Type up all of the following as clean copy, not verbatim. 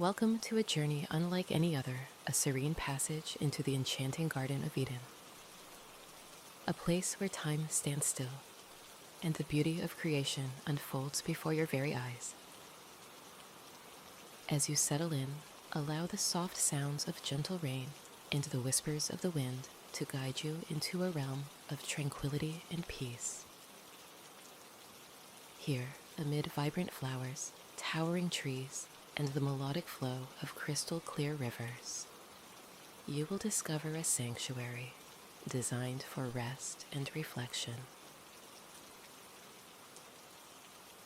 Welcome to a journey unlike any other, a serene passage into the enchanting Garden of Eden. A place where time stands still and the beauty of creation unfolds before your very eyes. As you settle in, allow the soft sounds of gentle rain and the whispers of the wind to guide you into a realm of tranquility and peace. Here, amid vibrant flowers, towering trees, and the melodic flow of crystal clear rivers, you will discover a sanctuary designed for rest and reflection.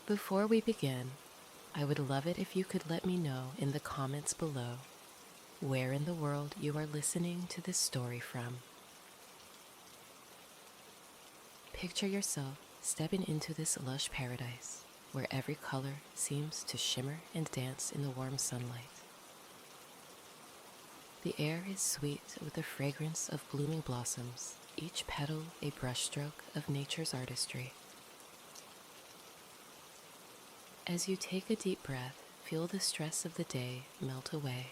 Before we begin, I would love it if you could let me know in the comments below where in the world you are listening to this story from. Picture yourself stepping into this lush paradise where every color seems to shimmer and dance in the warm sunlight. The air is sweet with the fragrance of blooming blossoms, each petal a brushstroke of nature's artistry. As you take a deep breath, feel the stress of the day melt away,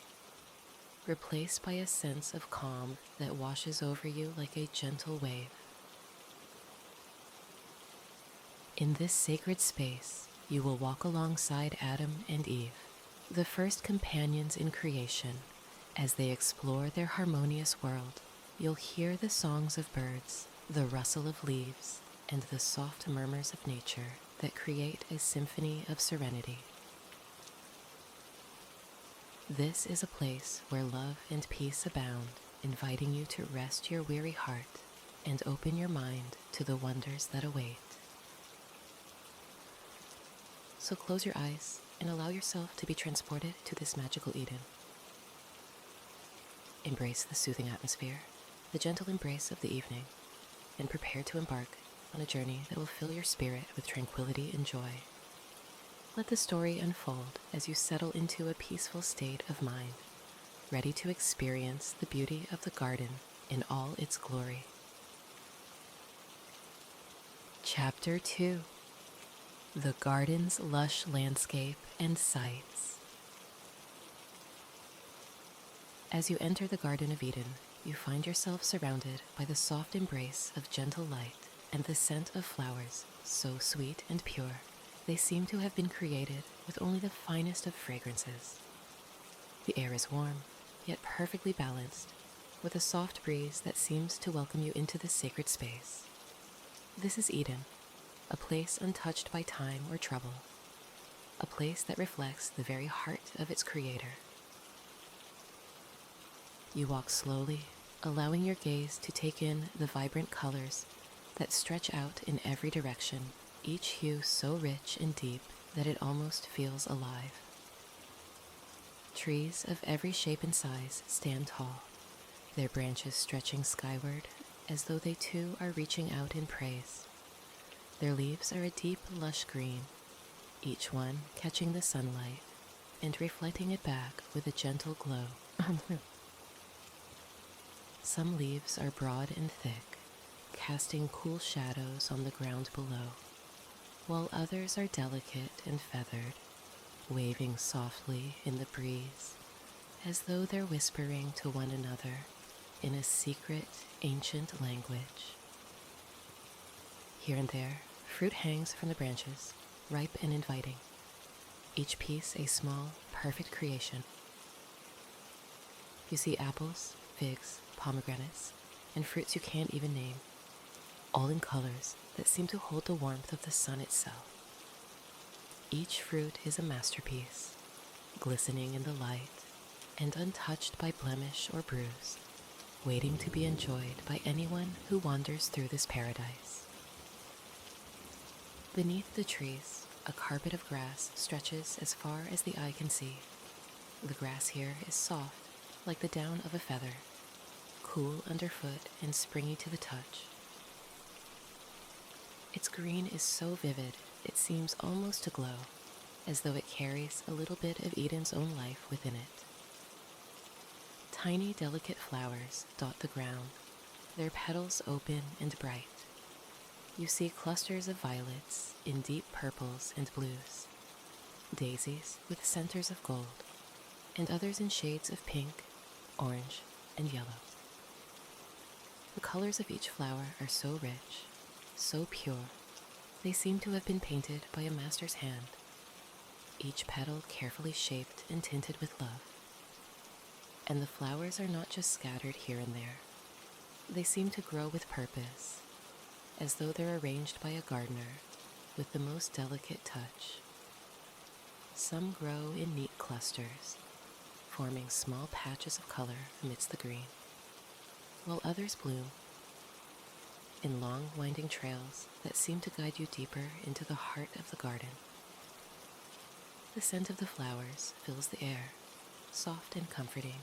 replaced by a sense of calm that washes over you like a gentle wave. In this sacred space, you will walk alongside Adam and Eve, the first companions in creation. As they explore their harmonious world, you'll hear the songs of birds, the rustle of leaves, and the soft murmurs of nature that create a symphony of serenity. This is a place where love and peace abound, inviting you to rest your weary heart and open your mind to the wonders that await. So close your eyes and allow yourself to be transported to this magical Eden. Embrace the soothing atmosphere, the gentle embrace of the evening, and prepare to embark on a journey that will fill your spirit with tranquility and joy. Let the story unfold as you settle into a peaceful state of mind, ready to experience the beauty of the garden in all its glory. Chapter 2: The Garden's Lush Landscape and Sights. As you enter the Garden of Eden, you find yourself surrounded by the soft embrace of gentle light and the scent of flowers so sweet and pure, they seem to have been created with only the finest of fragrances. The air is warm, yet perfectly balanced, with a soft breeze that seems to welcome you into this sacred space. This is Eden, a place untouched by time or trouble, a place that reflects the very heart of its creator. You walk slowly, allowing your gaze to take in the vibrant colors that stretch out in every direction, each hue so rich and deep that it almost feels alive. Trees of every shape and size stand tall, their branches stretching skyward as though they too are reaching out in praise. Their leaves are a deep, lush green, each one catching the sunlight and reflecting it back with a gentle glow. Some leaves are broad and thick, casting cool shadows on the ground below, while others are delicate and feathered, waving softly in the breeze, as though they're whispering to one another in a secret, ancient language. Here and there, fruit hangs from the branches, ripe and inviting, each piece a small, perfect creation. You see apples, figs, pomegranates, and fruits you can't even name, all in colors that seem to hold the warmth of the sun itself. Each fruit is a masterpiece, glistening in the light and untouched by blemish or bruise, waiting to be enjoyed by anyone who wanders through this paradise. Beneath the trees, a carpet of grass stretches as far as the eye can see. The grass here is soft, like the down of a feather, cool underfoot and springy to the touch. Its green is so vivid, it seems almost to glow, as though it carries a little bit of Eden's own life within it. Tiny, delicate flowers dot the ground, their petals open and bright. You see clusters of violets in deep purples and blues, daisies with centers of gold, and others in shades of pink, orange, and yellow. The colors of each flower are so rich, so pure, they seem to have been painted by a master's hand, each petal carefully shaped and tinted with love. And the flowers are not just scattered here and there. They seem to grow with purpose, as though they're arranged by a gardener with the most delicate touch. Some grow in neat clusters, forming small patches of color amidst the green, while others bloom in long, winding trails that seem to guide you deeper into the heart of the garden. The scent of the flowers fills the air, soft and comforting,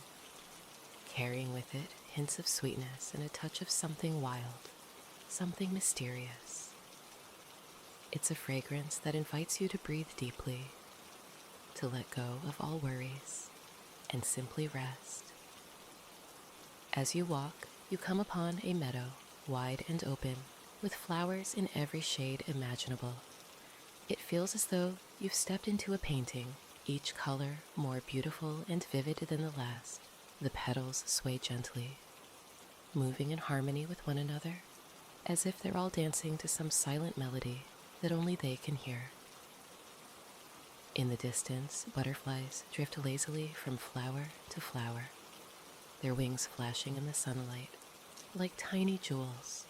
carrying with it hints of sweetness and a touch of something wild, something mysterious. It's a fragrance that invites you to breathe deeply, to let go of all worries, and simply rest. As you walk, you come upon a meadow, wide and open, with flowers in every shade imaginable. It feels as though you've stepped into a painting, each color more beautiful and vivid than the last. The petals sway gently, moving in harmony with one another, as if they're all dancing to some silent melody that only they can hear. In the distance, butterflies drift lazily from flower to flower, their wings flashing in the sunlight like tiny jewels.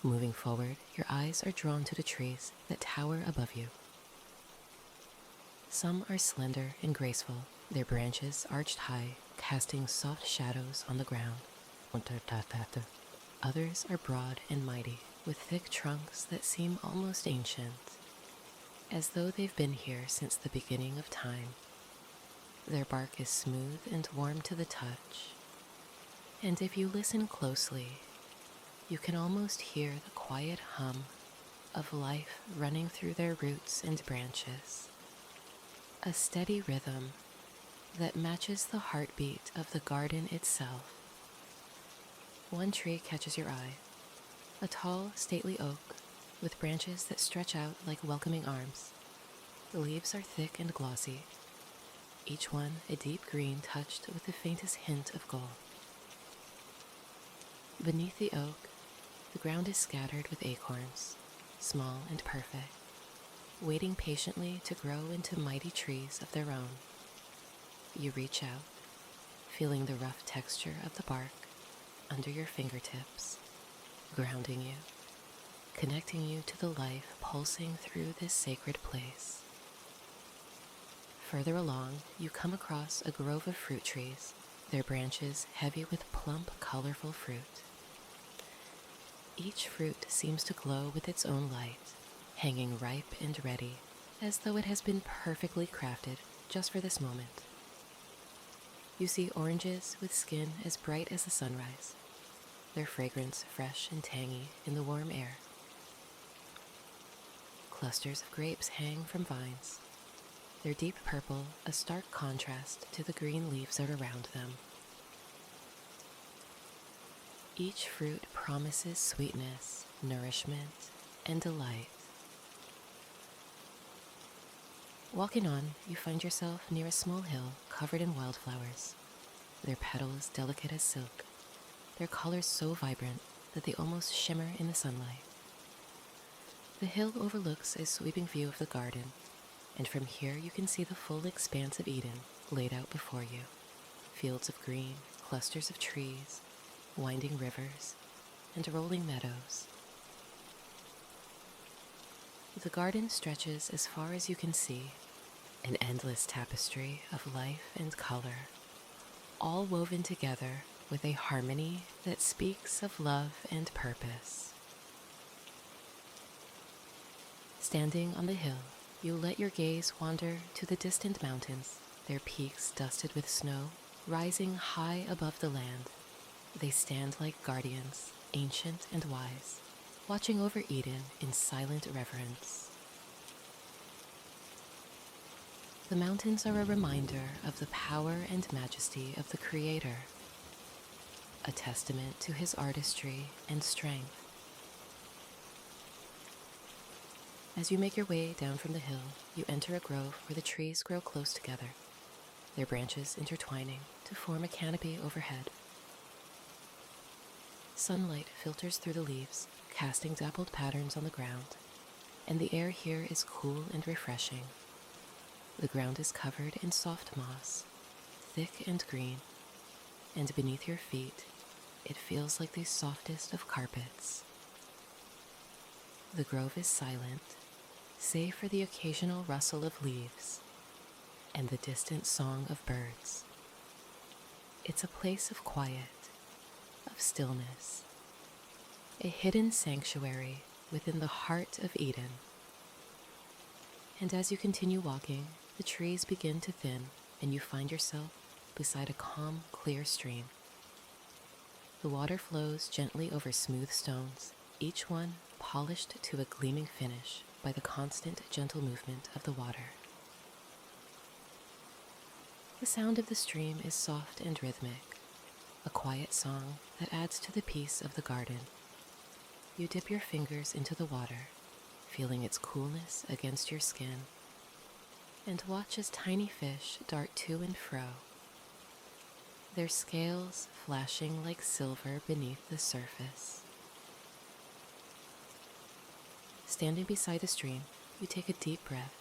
Moving forward, your eyes are drawn to the trees that tower above you. Some are slender and graceful, their branches arched high, casting soft shadows on the ground. Others are broad and mighty, with thick trunks that seem almost ancient, as though they've been here since the beginning of time. Their bark is smooth and warm to the touch, and if you listen closely, you can almost hear the quiet hum of life running through their roots and branches, a steady rhythm that matches the heartbeat of the garden itself. One tree catches your eye, a tall, stately oak with branches that stretch out like welcoming arms. The leaves are thick and glossy, each one a deep green touched with the faintest hint of gold. Beneath the oak, the ground is scattered with acorns, small and perfect, waiting patiently to grow into mighty trees of their own. You reach out, feeling the rough texture of the bark under your fingertips, grounding you, connecting you to the life pulsing through this sacred place. Further along, you come across a grove of fruit trees, their branches heavy with plump, colorful fruit. Each fruit seems to glow with its own light, hanging ripe and ready, as though it has been perfectly crafted just for this moment. You see oranges with skin as bright as the sunrise, their fragrance fresh and tangy in the warm air. Clusters of grapes hang from vines, their deep purple a stark contrast to the green leaves that surround them. Each fruit promises sweetness, nourishment, and delight. Walking on, you find yourself near a small hill covered in wildflowers, their petals delicate as silk, their colors so vibrant that they almost shimmer in the sunlight. The hill overlooks a sweeping view of the garden, and from here you can see the full expanse of Eden laid out before you. Fields of green, clusters of trees, winding rivers, and rolling meadows. The garden stretches as far as you can see, an endless tapestry of life and color, all woven together with a harmony that speaks of love and purpose. Standing on the hill, you let your gaze wander to the distant mountains, their peaks dusted with snow, rising high above the land. They stand like guardians, ancient and wise, watching over Eden in silent reverence. The mountains are a reminder of the power and majesty of the Creator, a testament to his artistry and strength. As you make your way down from the hill, you enter a grove where the trees grow close together, their branches intertwining to form a canopy overhead. Sunlight filters through the leaves, casting dappled patterns on the ground, and the air here is cool and refreshing. The ground is covered in soft moss, thick and green, and beneath your feet, it feels like the softest of carpets. The grove is silent, save for the occasional rustle of leaves and the distant song of birds. It's a place of quiet, of stillness, a hidden sanctuary within the heart of Eden. And as you continue walking, the trees begin to thin and you find yourself beside a calm, clear stream. The water flows gently over smooth stones, each one polished to a gleaming finish by the constant, gentle movement of the water. The sound of the stream is soft and rhythmic, a quiet song that adds to the peace of the garden. You dip your fingers into the water, feeling its coolness against your skin, and watch as tiny fish dart to and fro, their scales flashing like silver beneath the surface. Standing beside the stream, you take a deep breath,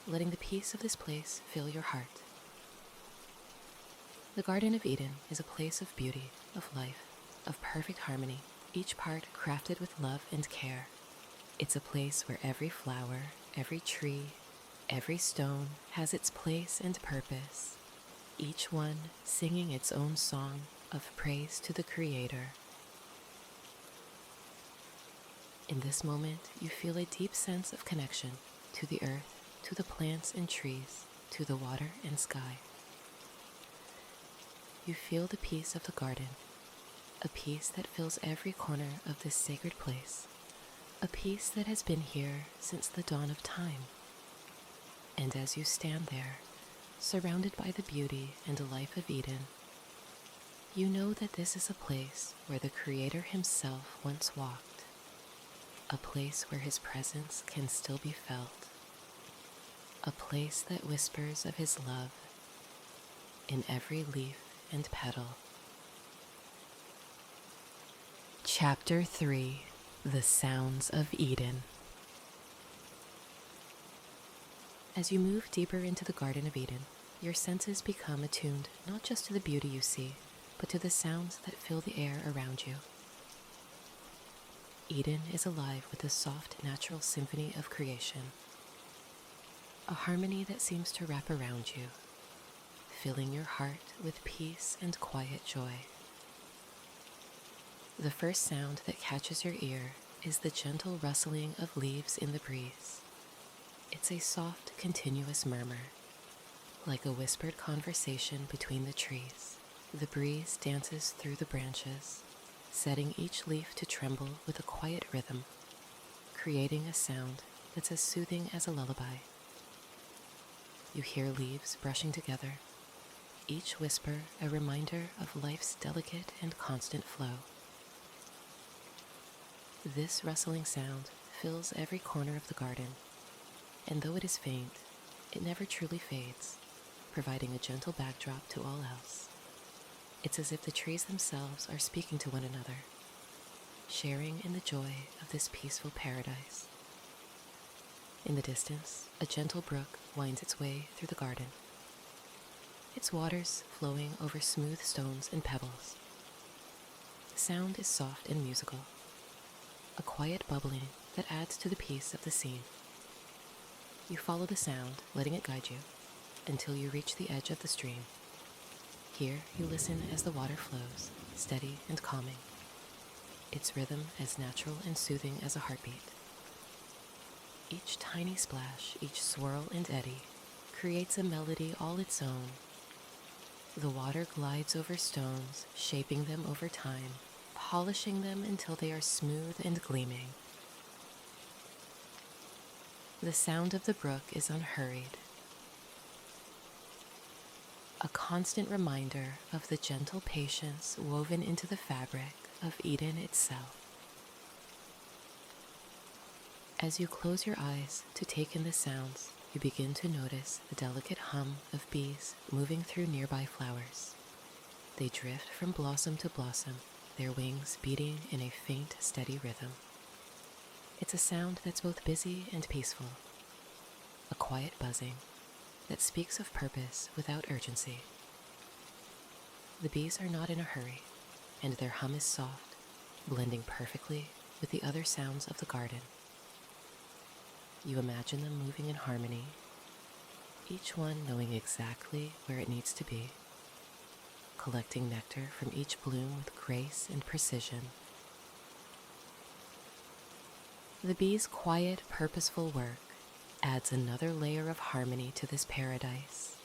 letting the peace of this place fill your heart. The Garden of Eden is a place of beauty, of life, of perfect harmony, each part crafted with love and care. It's a place where every flower, every tree, every stone has its place and purpose, each one singing its own song of praise to the Creator. In this moment, you feel a deep sense of connection to the earth, to the plants and trees, to the water and sky. You feel the peace of the garden, a peace that fills every corner of this sacred place, a peace that has been here since the dawn of time. And as you stand there, surrounded by the beauty and life of Eden, you know that this is a place where the Creator himself once walked, a place where his presence can still be felt, a place that whispers of his love in every leaf and petal. Chapter 3: The Sounds of Eden. As you move deeper into the Garden of Eden, your senses become attuned not just to the beauty you see, but to the sounds that fill the air around you. Eden is alive with the soft, natural symphony of creation, a harmony that seems to wrap around you, filling your heart with peace and quiet joy. The first sound that catches your ear is the gentle rustling of leaves in the breeze. It's a soft, continuous murmur, like a whispered conversation between the trees. The breeze dances through the branches, setting each leaf to tremble with a quiet rhythm, creating a sound that's as soothing as a lullaby. You hear leaves brushing together, each whisper a reminder of life's delicate and constant flow. This rustling sound fills every corner of the garden, and though it is faint, it never truly fades, providing a gentle backdrop to all else. It's as if the trees themselves are speaking to one another, sharing in the joy of this peaceful paradise. In the distance, a gentle brook winds its way through the garden, its waters flowing over smooth stones and pebbles. The sound is soft and musical, a quiet bubbling that adds to the peace of the scene. You follow the sound, letting it guide you, until you reach the edge of the stream. Here you listen as the water flows, steady and calming, its rhythm as natural and soothing as a heartbeat. Each tiny splash, each swirl and eddy, creates a melody all its own. The water glides over stones, shaping them over time, polishing them until they are smooth and gleaming. The sound of the brook is unhurried, a constant reminder of the gentle patience woven into the fabric of Eden itself. As you close your eyes to take in the sounds, you begin to notice the delicate hum of bees moving through nearby flowers. They drift from blossom to blossom, their wings beating in a faint, steady rhythm. It's a sound that's both busy and peaceful, a quiet buzzing that speaks of purpose without urgency. The bees are not in a hurry, and their hum is soft, blending perfectly with the other sounds of the garden. You imagine them moving in harmony, each one knowing exactly where it needs to be, collecting nectar from each bloom with grace and precision. The bees' quiet, purposeful work adds another layer of harmony to this paradise,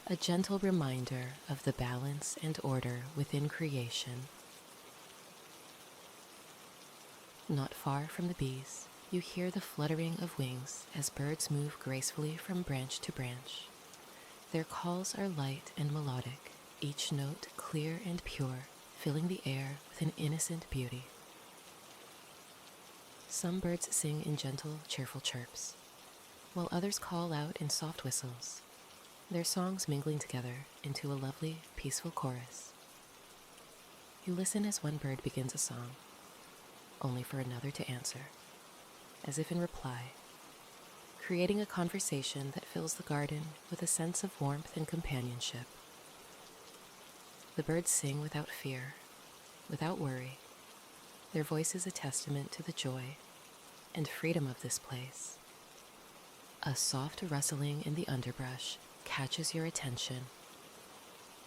a gentle reminder of the balance and order within creation. Not far from the bees, you hear the fluttering of wings as birds move gracefully from branch to branch. Their calls are light and melodic, each note clear and pure, filling the air with an innocent beauty. Some birds sing in gentle, cheerful chirps, while others call out in soft whistles, their songs mingling together into a lovely, peaceful chorus. You listen as one bird begins a song, only for another to answer, as if in reply, creating a conversation that fills the garden with a sense of warmth and companionship. The birds sing without fear, without worry. Their voice is a testament to the joy and freedom of this place. A soft rustling in the underbrush catches your attention,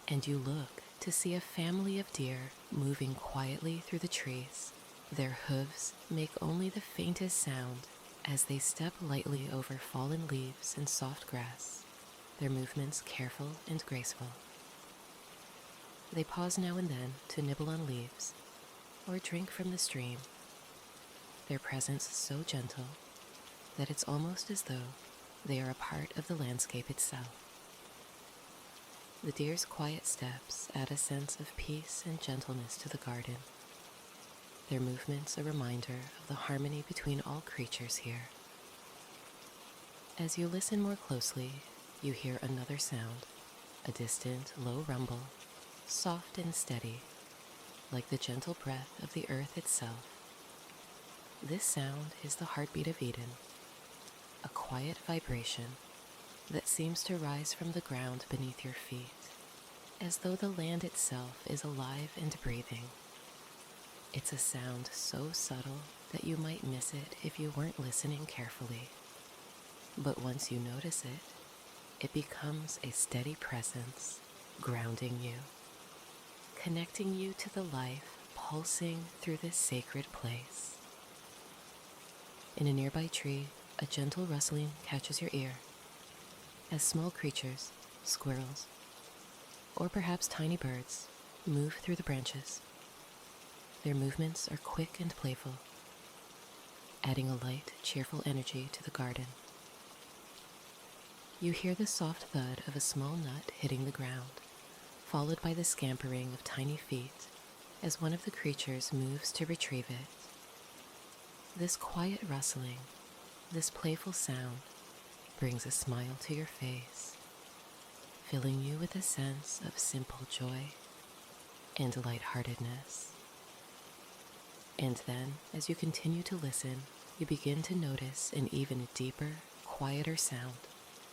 and you look to see a family of deer moving quietly through the trees. Their hooves make only the faintest sound as they step lightly over fallen leaves and soft grass, their movements careful and graceful. They pause now and then to nibble on leaves or drink from the stream, their presence so gentle that it's almost as though they are a part of the landscape itself. The deer's quiet steps add a sense of peace and gentleness to the garden, their movements a reminder of the harmony between all creatures here. As you listen more closely, you hear another sound, a distant, low rumble, soft and steady, like the gentle breath of the earth itself. This sound is the heartbeat of Eden, a quiet vibration that seems to rise from the ground beneath your feet, as though the land itself is alive and breathing. It's a sound so subtle that you might miss it if you weren't listening carefully. But once you notice it, it becomes a steady presence, grounding you, connecting you to the life pulsing through this sacred place. In a nearby tree, a gentle rustling catches your ear, as small creatures, squirrels, or perhaps tiny birds, move through the branches. Their movements are quick and playful, adding a light, cheerful energy to the garden. You hear the soft thud of a small nut hitting the ground, followed by the scampering of tiny feet as one of the creatures moves to retrieve it. This quiet rustling, this playful sound, brings a smile to your face, filling you with a sense of simple joy and lightheartedness. And then, as you continue to listen, you begin to notice an even deeper, quieter sound,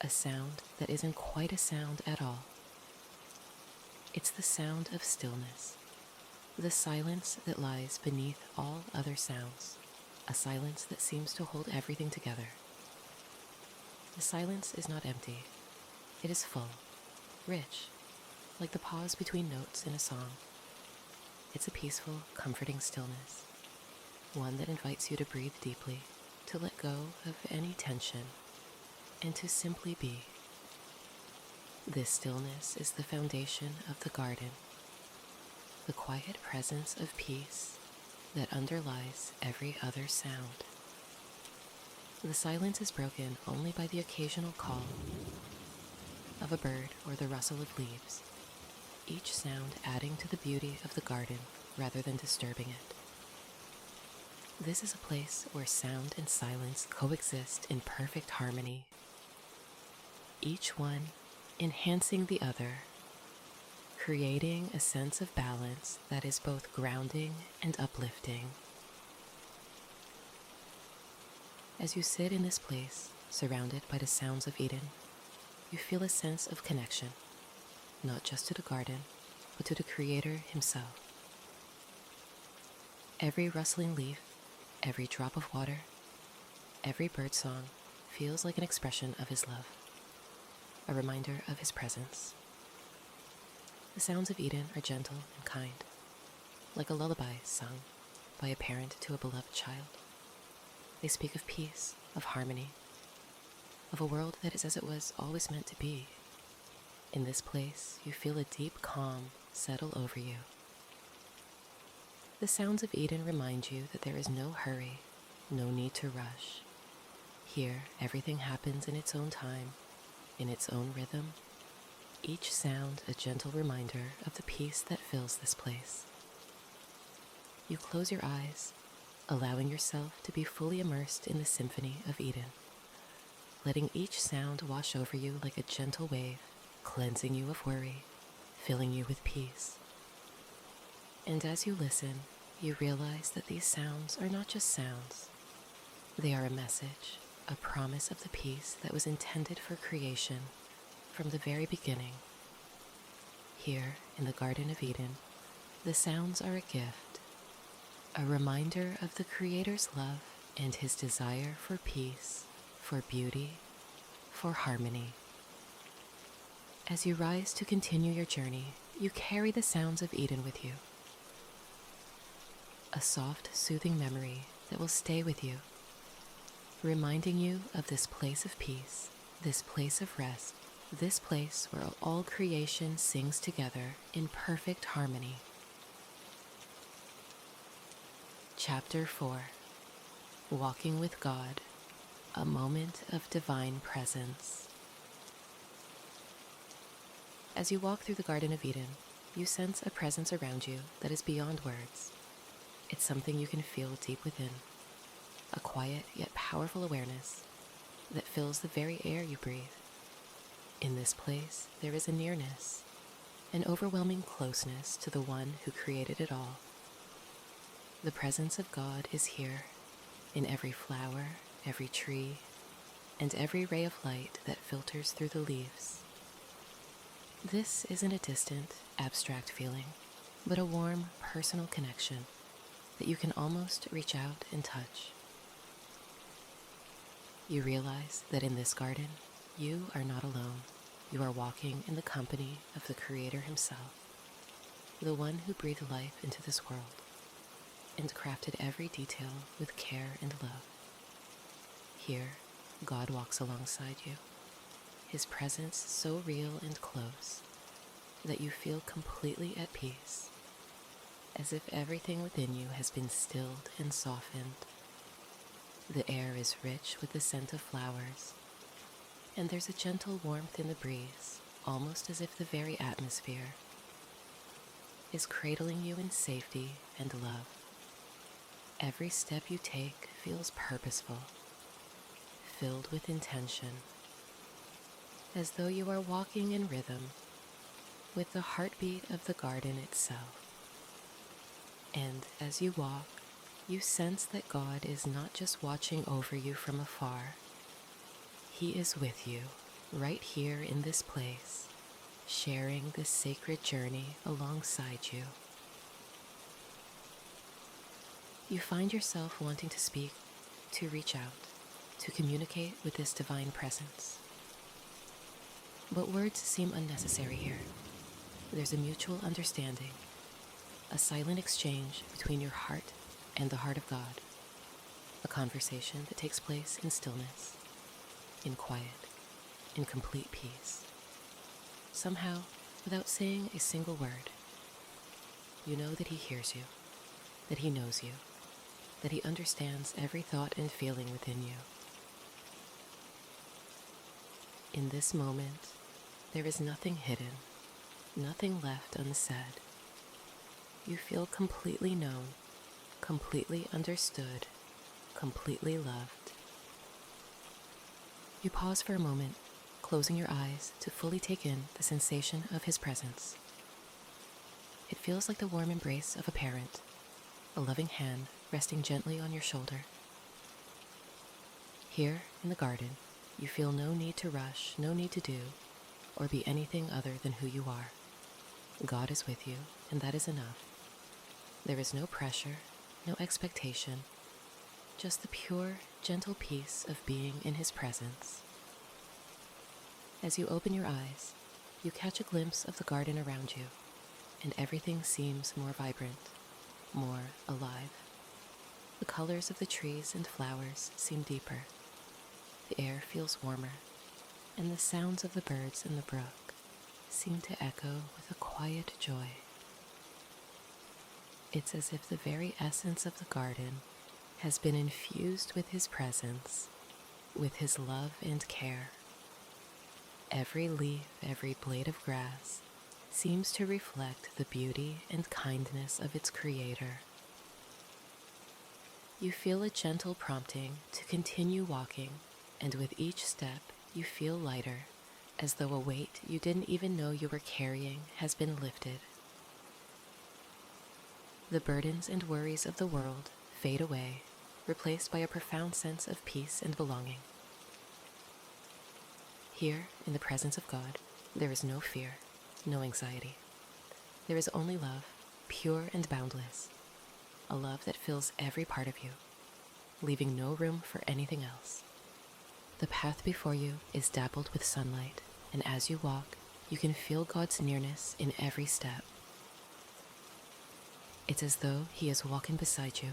a sound that isn't quite a sound at all. It's the sound of stillness, the silence that lies beneath all other sounds, a silence that seems to hold everything together. The silence is not empty. It is full, rich, like the pause between notes in a song. It's a peaceful, comforting stillness, one that invites you to breathe deeply, to let go of any tension, and to simply be. This stillness is the foundation of the garden, the quiet presence of peace that underlies every other sound. The silence is broken only by the occasional call of a bird or the rustle of leaves, each sound adding to the beauty of the garden rather than disturbing it. This is a place where sound and silence coexist in perfect harmony. each one enhancing the other, creating a sense of balance that is both grounding and uplifting. As you sit in this place, surrounded by the sounds of Eden, you feel a sense of connection, not just to the garden, but to the Creator Himself. Every rustling leaf, every drop of water, every birdsong feels like an expression of His love, a reminder of His presence. The sounds of Eden are gentle and kind, like a lullaby sung by a parent to a beloved child. They speak of peace, of harmony, of a world that is as it was always meant to be. In this place, you feel a deep calm settle over you. The sounds of Eden remind you that there is no hurry, no need to rush. Here, everything happens in its own time, in its own rhythm, each sound a gentle reminder of the peace that fills this place. You close your eyes, allowing yourself to be fully immersed in the symphony of Eden, letting each sound wash over you like a gentle wave, cleansing you of worry, filling you with peace. And as you listen, you realize that these sounds are not just sounds. They are a message, a promise of the peace that was intended for creation from the very beginning. Here, in the Garden of Eden, the sounds are a gift, a reminder of the Creator's love and His desire for peace, for beauty, for harmony. As you rise to continue your journey, you carry the sounds of Eden with you. A soft, soothing memory that will stay with you, reminding you of this place of peace, this place of rest, this place where all creation sings together in perfect harmony. Chapter 4. Walking with God, a moment of divine presence. As you walk through the Garden of Eden, you sense a presence around you that is beyond words. It's something you can feel deep within, a quiet yet powerful awareness that fills the very air you breathe. In this place, there is a nearness, an overwhelming closeness to the one who created it all. The presence of God is here, in every flower, every tree, and every ray of light that filters through the leaves. This isn't a distant, abstract feeling, but a warm, personal connection that you can almost reach out and touch. You realize that in this garden, you are not alone. You are walking in the company of the Creator Himself, the one who breathed life into this world and crafted every detail with care and love. Here, God walks alongside you, His presence so real and close that you feel completely at peace, as if everything within you has been stilled and softened. The air is rich with the scent of flowers, and there's a gentle warmth in the breeze, almost as if the very atmosphere is cradling you in safety and love. Every step you take feels purposeful, filled with intention, as though you are walking in rhythm with the heartbeat of the garden itself. And as you walk, you sense that God is not just watching over you from afar. He is with you, right here in this place, sharing this sacred journey alongside you. You find yourself wanting to speak, to reach out, to communicate with this divine presence. But words seem unnecessary here. There's a mutual understanding, a silent exchange between your heart and the heart of God, a conversation that takes place in stillness, in quiet, in complete peace. Somehow, without saying a single word, you know that He hears you, that He knows you, that He understands every thought and feeling within you. In this moment, there is nothing hidden, nothing left unsaid. You feel completely known, completely understood, completely loved. You pause for a moment, closing your eyes to fully take in the sensation of his presence. It feels like the warm embrace of a parent, a loving hand resting gently on your shoulder. Here in the garden, you feel no need to rush, no need to do, or be anything other than who you are. God is with you, and that is enough. There is no pressure, no expectation, just the pure, gentle peace of being in his presence. As you open your eyes, you catch a glimpse of the garden around you, and everything seems more vibrant, more alive. The colors of the trees and flowers seem deeper. The air feels warmer, and the sounds of the birds in the brook seem to echo with a quiet joy. It's as if the very essence of the garden has been infused with his presence, with his love and care. Every leaf, every blade of grass seems to reflect the beauty and kindness of its creator. You feel a gentle prompting to continue walking, and with each step you feel lighter, as though a weight you didn't even know you were carrying has been lifted. The burdens and worries of the world fade away, replaced by a profound sense of peace and belonging. Here, in the presence of God, there is no fear, no anxiety. There is only love, pure and boundless, a love that fills every part of you, leaving no room for anything else. The path before you is dappled with sunlight, and as you walk, you can feel God's nearness in every step. It's as though he is walking beside you,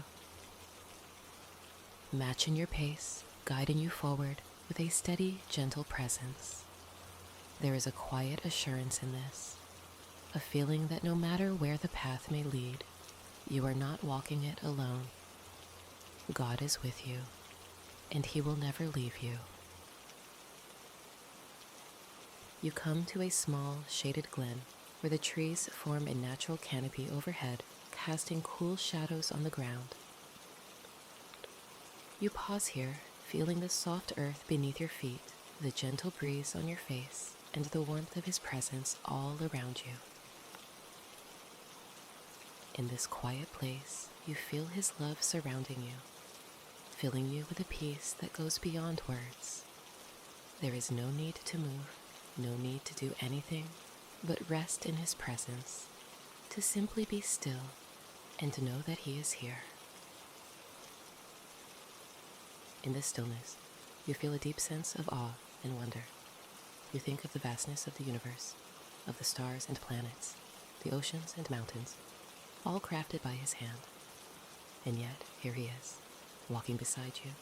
matching your pace, guiding you forward with a steady, gentle presence. There is a quiet assurance in this, a feeling that no matter where the path may lead, you are not walking it alone. God is with you, and he will never leave you. You come to a small, shaded glen where the trees form a natural canopy overhead, casting cool shadows on the ground. You pause here, feeling the soft earth beneath your feet, the gentle breeze on your face, and the warmth of his presence all around you. In this quiet place, you feel his love surrounding you, filling you with a peace that goes beyond words. There is no need to move, no need to do anything, but rest in his presence, to simply be still and to know that he is here. In this stillness, you feel a deep sense of awe and wonder. You think of the vastness of the universe, of the stars and planets, the oceans and mountains, all crafted by his hand. And yet, here he is, walking beside you,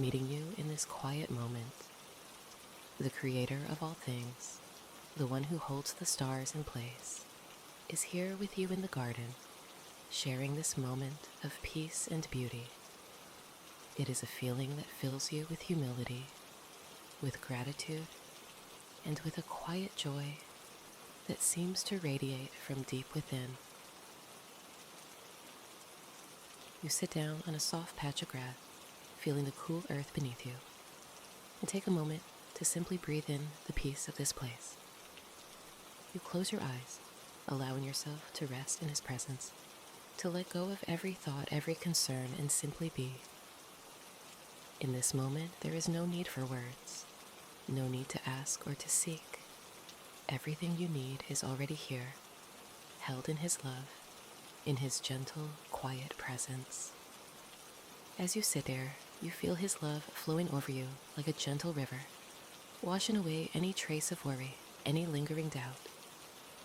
meeting you in this quiet moment. The creator of all things, the one who holds the stars in place, is here with you in the garden, sharing this moment of peace and beauty. It is a feeling that fills you with humility, with gratitude, and with a quiet joy that seems to radiate from deep within. You sit down on a soft patch of grass, feeling the cool earth beneath you, and take a moment to simply breathe in the peace of this place. You close your eyes, allowing yourself to rest in his presence, to let go of every thought, every concern, and simply be. In this moment, there is no need for words, no need to ask or to seek. Everything you need is already here, held in his love, in his gentle, quiet presence. As you sit there, you feel his love flowing over you like a gentle river, washing away any trace of worry, any lingering doubt.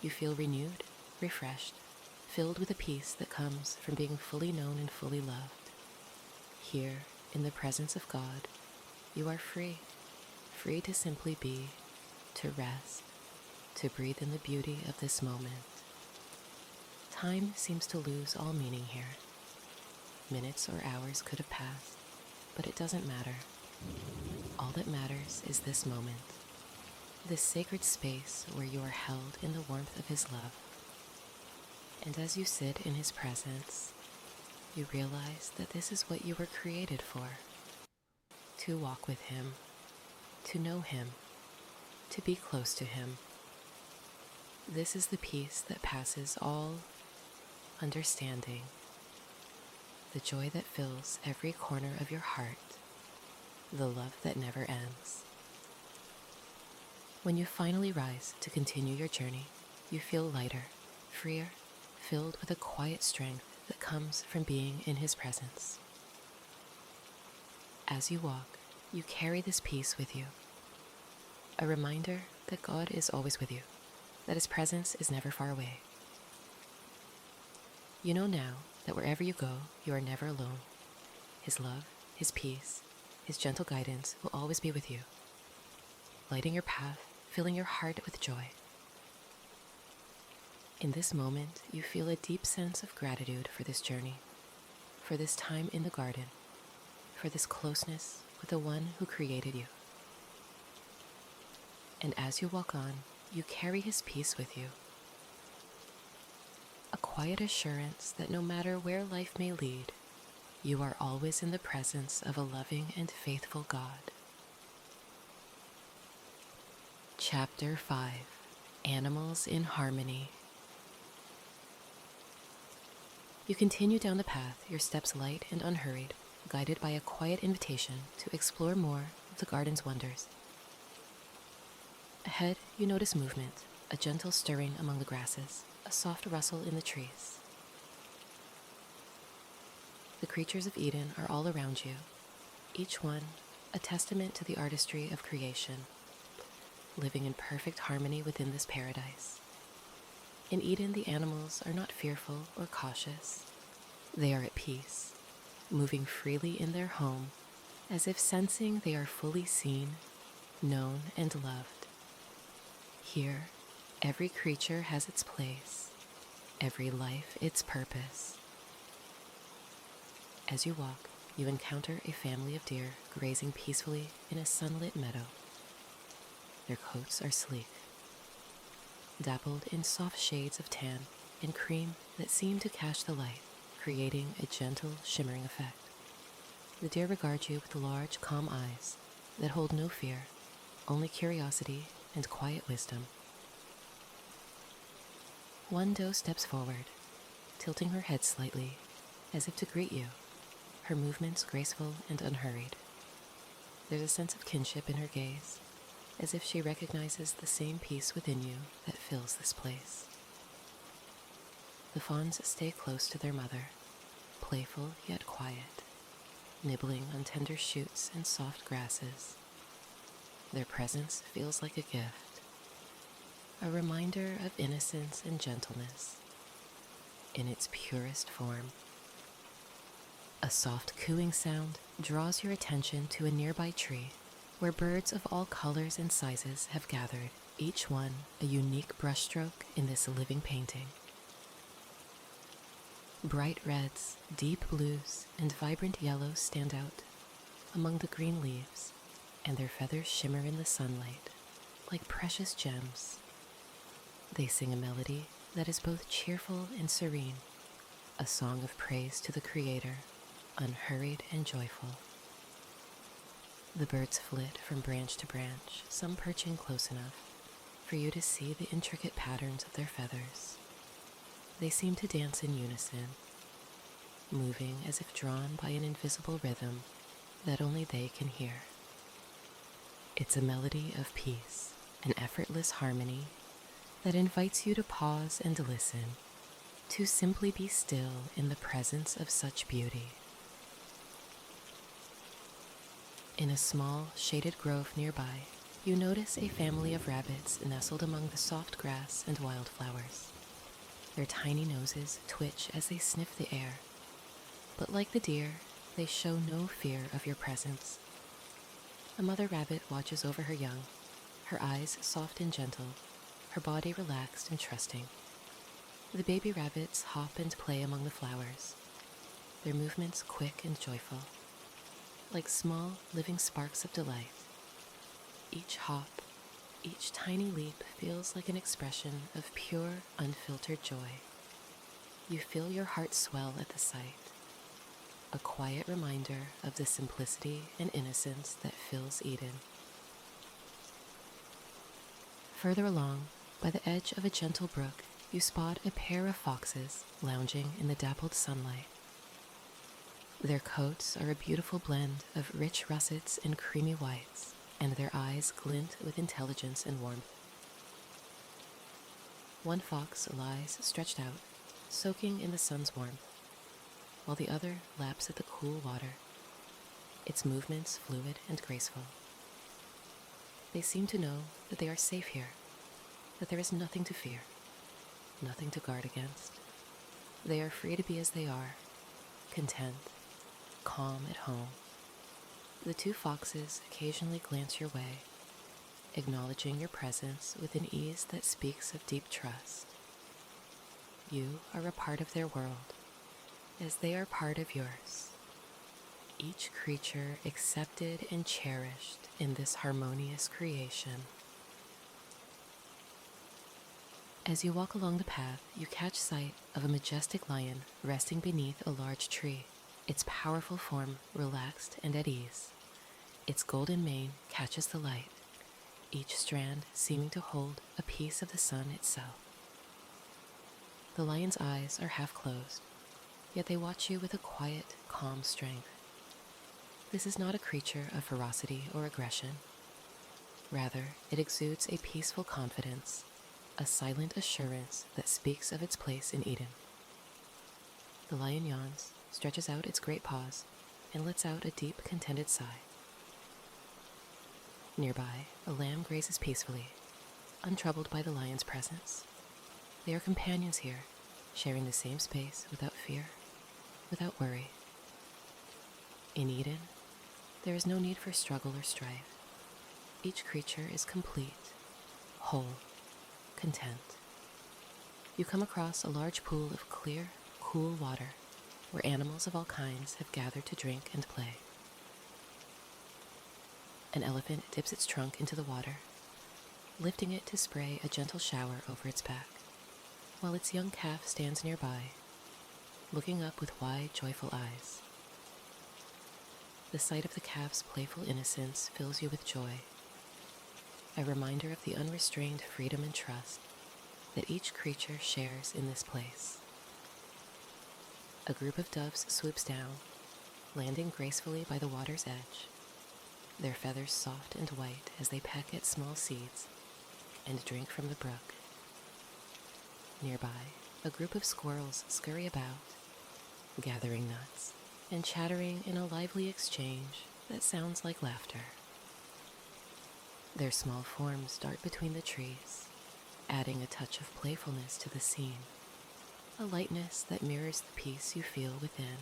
You feel renewed, refreshed, filled with a peace that comes from being fully known and fully loved. Here, in the presence of God, you are free to simply be, to rest, to breathe in the beauty of this moment. Time seems to lose all meaning here. Minutes or hours could have passed, but it doesn't matter. All that matters is this moment, this sacred space where you are held in the warmth of his love. And as you sit in his presence, you realize that this is what you were created for, to walk with him, to know him, to be close to Him. This is the peace that passes all understanding, the joy that fills every corner of your heart, the love that never ends. When you finally rise to continue your journey, you feel lighter, freer, filled with a quiet strength that comes from being in His presence. As you walk, you carry this peace with you, a reminder that God is always with you, that His presence is never far away. You know now that wherever you go, you are never alone. His love, His peace, His gentle guidance will always be with you, lighting your path, filling your heart with joy. In this moment, you feel a deep sense of gratitude for this journey, for this time in the garden, for this closeness with the One who created you. And as you walk on, you carry His peace with you, a quiet assurance that no matter where life may lead, you are always in the presence of a loving and faithful God. Chapter 5: Animals in Harmony. You continue down the path, your steps light and unhurried, guided by a quiet invitation to explore more of the garden's wonders. Ahead, you notice movement, a gentle stirring among the grasses, a soft rustle in the trees. The creatures of Eden are all around you, each one a testament to the artistry of creation, living in perfect harmony within this paradise. In Eden, the animals are not fearful or cautious. They are at peace, moving freely in their home, as if sensing they are fully seen, known, and loved. Here, every creature has its place, every life its purpose. As you walk, you encounter a family of deer grazing peacefully in a sunlit meadow. Their coats are sleek, dappled in soft shades of tan and cream that seem to catch the light, creating a gentle, shimmering effect. The deer regard you with large, calm eyes that hold no fear, only curiosity and quiet wisdom. One doe steps forward, tilting her head slightly, as if to greet you, her movements graceful and unhurried. There's a sense of kinship in her gaze, as if she recognizes the same peace within you that fills this place. The fawns stay close to their mother, playful yet quiet, nibbling on tender shoots and soft grasses. Their presence feels like a gift, a reminder of innocence and gentleness in its purest form. A soft cooing sound draws your attention to a nearby tree where birds of all colors and sizes have gathered, each one a unique brushstroke in this living painting. Bright reds, deep blues, and vibrant yellows stand out among the green leaves, and their feathers shimmer in the sunlight like precious gems. They sing a melody that is both cheerful and serene, a song of praise to the Creator, unhurried and joyful. The birds flit from branch to branch, some perching close enough for you to see the intricate patterns of their feathers. They seem to dance in unison, moving as if drawn by an invisible rhythm that only they can hear. It's a melody of peace, an effortless harmony that invites you to pause and listen, to simply be still in the presence of such beauty. In a small, shaded grove nearby, you notice a family of rabbits nestled among the soft grass and wildflowers. Their tiny noses twitch as they sniff the air, but like the deer, they show no fear of your presence. A mother rabbit watches over her young, her eyes soft and gentle, her body relaxed and trusting. The baby rabbits hop and play among the flowers, their movements quick and joyful, like small, living sparks of delight. Each hop, each tiny leap feels like an expression of pure, unfiltered joy. You feel your heart swell at the sight, a quiet reminder of the simplicity and innocence that fills Eden. Further along, by the edge of a gentle brook, you spot a pair of foxes lounging in the dappled sunlight. Their coats are a beautiful blend of rich russets and creamy whites, and their eyes glint with intelligence and warmth. One fox lies stretched out, soaking in the sun's warmth, while the other laps at the cool water, its movements fluid and graceful. They seem to know that they are safe here, that there is nothing to fear, nothing to guard against. They are free to be as they are, content, calm at home. The two foxes occasionally glance your way, acknowledging your presence with an ease that speaks of deep trust. You are a part of their world, as they are part of yours. Each creature accepted and cherished in this harmonious creation. As you walk along the path, you catch sight of a majestic lion resting beneath a large tree, its powerful form relaxed and at ease. Its golden mane catches the light, each strand seeming to hold a piece of the sun itself. The lion's eyes are half closed, yet they watch you with a quiet, calm strength. This is not a creature of ferocity or aggression. Rather, it exudes a peaceful confidence, a silent assurance that speaks of its place in Eden. The lion yawns, stretches out its great paws, and lets out a deep, contented sigh. Nearby, a lamb grazes peacefully, untroubled by the lion's presence. They are companions here, sharing the same space without fear, without worry. In Eden, there is no need for struggle or strife. Each creature is complete, whole, content. You come across a large pool of clear, cool water where animals of all kinds have gathered to drink and play. An elephant dips its trunk into the water, lifting it to spray a gentle shower over its back, while its young calf stands nearby, looking up with wide, joyful eyes. The sight of the calf's playful innocence fills you with joy, a reminder of the unrestrained freedom and trust that each creature shares in this place. A group of doves swoops down, landing gracefully by the water's edge, their feathers soft and white as they peck at small seeds and drink from the brook. Nearby, a group of squirrels scurry about, gathering nuts and chattering in a lively exchange that sounds like laughter. Their small forms dart between the trees, adding a touch of playfulness to the scene, a lightness that mirrors the peace you feel within.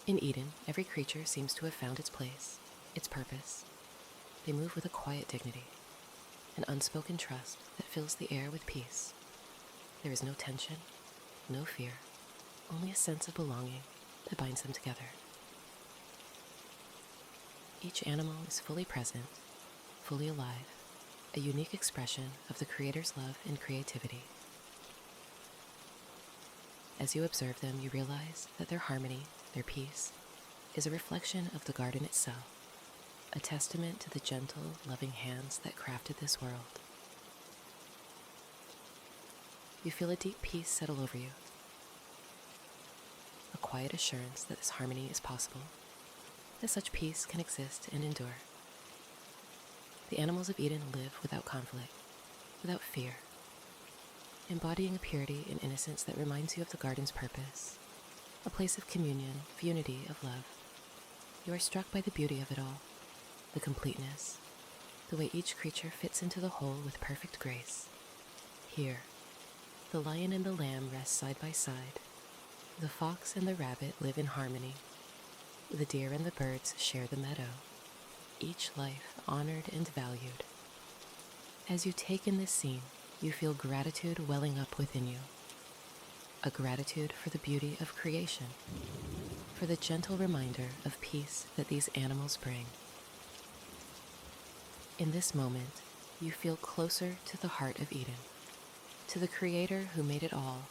In Eden, every creature seems to have found its place, its purpose. They move with a quiet dignity, an unspoken trust that fills the air with peace. There is no tension, no fear, only a sense of belonging that binds them together. Each animal is fully present, fully alive, a unique expression of the Creator's love and creativity. As you observe them, you realize that their harmony, their peace, is a reflection of the garden itself, a testament to the gentle, loving hands that crafted this world. You feel a deep peace settle over you, a quiet assurance that this harmony is possible, that such peace can exist and endure. The animals of Eden live without conflict, without fear, embodying a purity and innocence that reminds you of the garden's purpose, a place of communion, of unity, of love. You are struck by the beauty of it all, the completeness, the way each creature fits into the whole with perfect grace. Here, the lion and the lamb rest side by side. The fox and the rabbit live in harmony. The deer and the birds share the meadow, each life honored and valued. As you take in this scene, you feel gratitude welling up within you, a gratitude for the beauty of creation, for the gentle reminder of peace that these animals bring. In this moment, you feel closer to the heart of Eden, to the Creator who made it all,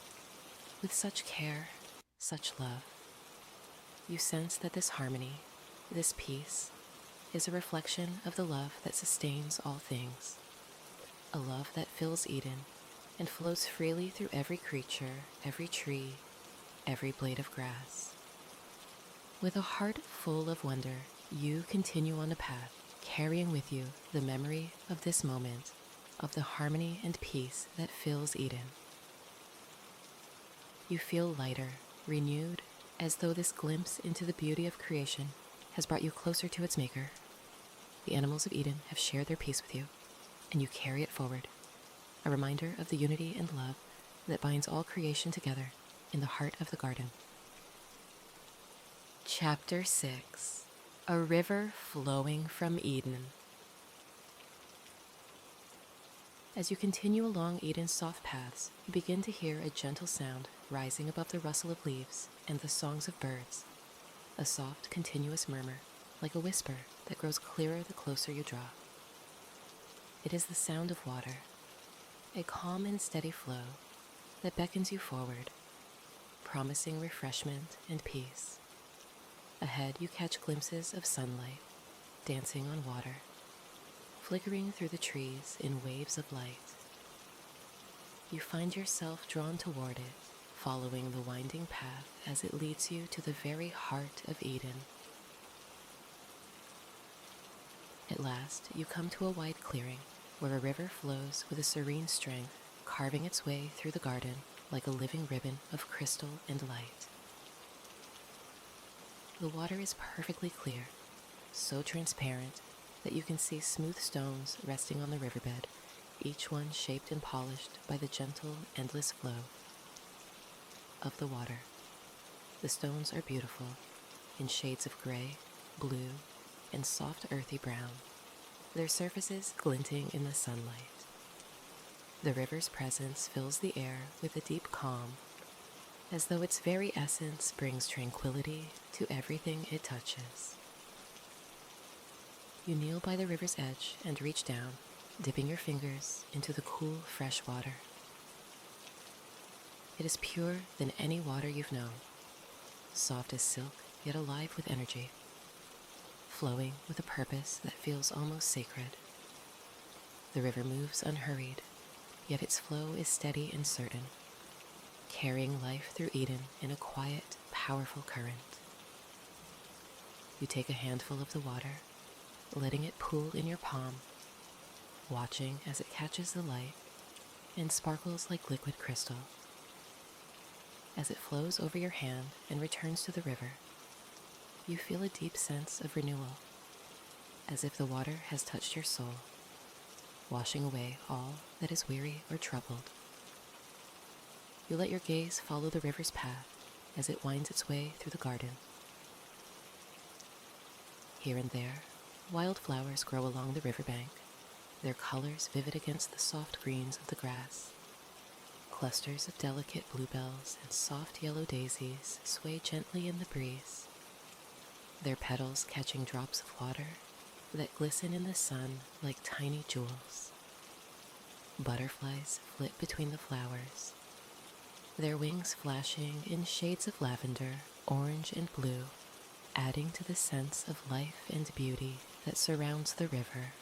with such care, such love. You sense that this harmony, this peace, is a reflection of the love that sustains all things, a love that fills Eden and flows freely through every creature, every tree, every blade of grass. With a heart full of wonder, you continue on the path, carrying with you the memory of this moment, of the harmony and peace that fills Eden. You feel lighter, renewed, as though this glimpse into the beauty of creation has brought you closer to its maker. The animals of Eden have shared their peace with you, and you carry it forward, a reminder of the unity and love that binds all creation together in the heart of the garden. Chapter 6. A River Flowing from Eden. As you continue along Eden's soft paths, you begin to hear a gentle sound rising above the rustle of leaves and the songs of birds, a soft, continuous murmur, like a whisper that grows clearer the closer you draw. It is the sound of water, a calm and steady flow that beckons you forward, promising refreshment and peace. Ahead you catch glimpses of sunlight, dancing on water, flickering through the trees in waves of light. You find yourself drawn toward it, following the winding path as it leads you to the very heart of Eden. At last, you come to a wide clearing where a river flows with a serene strength, carving its way through the garden like a living ribbon of crystal and light. The water is perfectly clear, so transparent that you can see smooth stones resting on the riverbed, each one shaped and polished by the gentle, endless flow of the water. The stones are beautiful, in shades of gray, blue, and soft earthy brown, their surfaces glinting in the sunlight. The river's presence fills the air with a deep calm, as though its very essence brings tranquility to everything it touches. You kneel by the river's edge and reach down, dipping your fingers into the cool, fresh water. It is purer than any water you've known, soft as silk, yet alive with energy, flowing with a purpose that feels almost sacred. The river moves unhurried, yet its flow is steady and certain, carrying life through Eden in a quiet, powerful current. You take a handful of the water, letting it pool in your palm, watching as it catches the light and sparkles like liquid crystal. As it flows over your hand and returns to the river, you feel a deep sense of renewal, as if the water has touched your soul, washing away all that is weary or troubled. You let your gaze follow the river's path as it winds its way through the garden. Here and there, wildflowers grow along the riverbank, their colors vivid against the soft greens of the grass. Clusters of delicate bluebells and soft yellow daisies sway gently in the breeze, their petals catching drops of water that glisten in the sun like tiny jewels. Butterflies flit between the flowers, their wings flashing in shades of lavender, orange, and blue, adding to the sense of life and beauty that surrounds the river.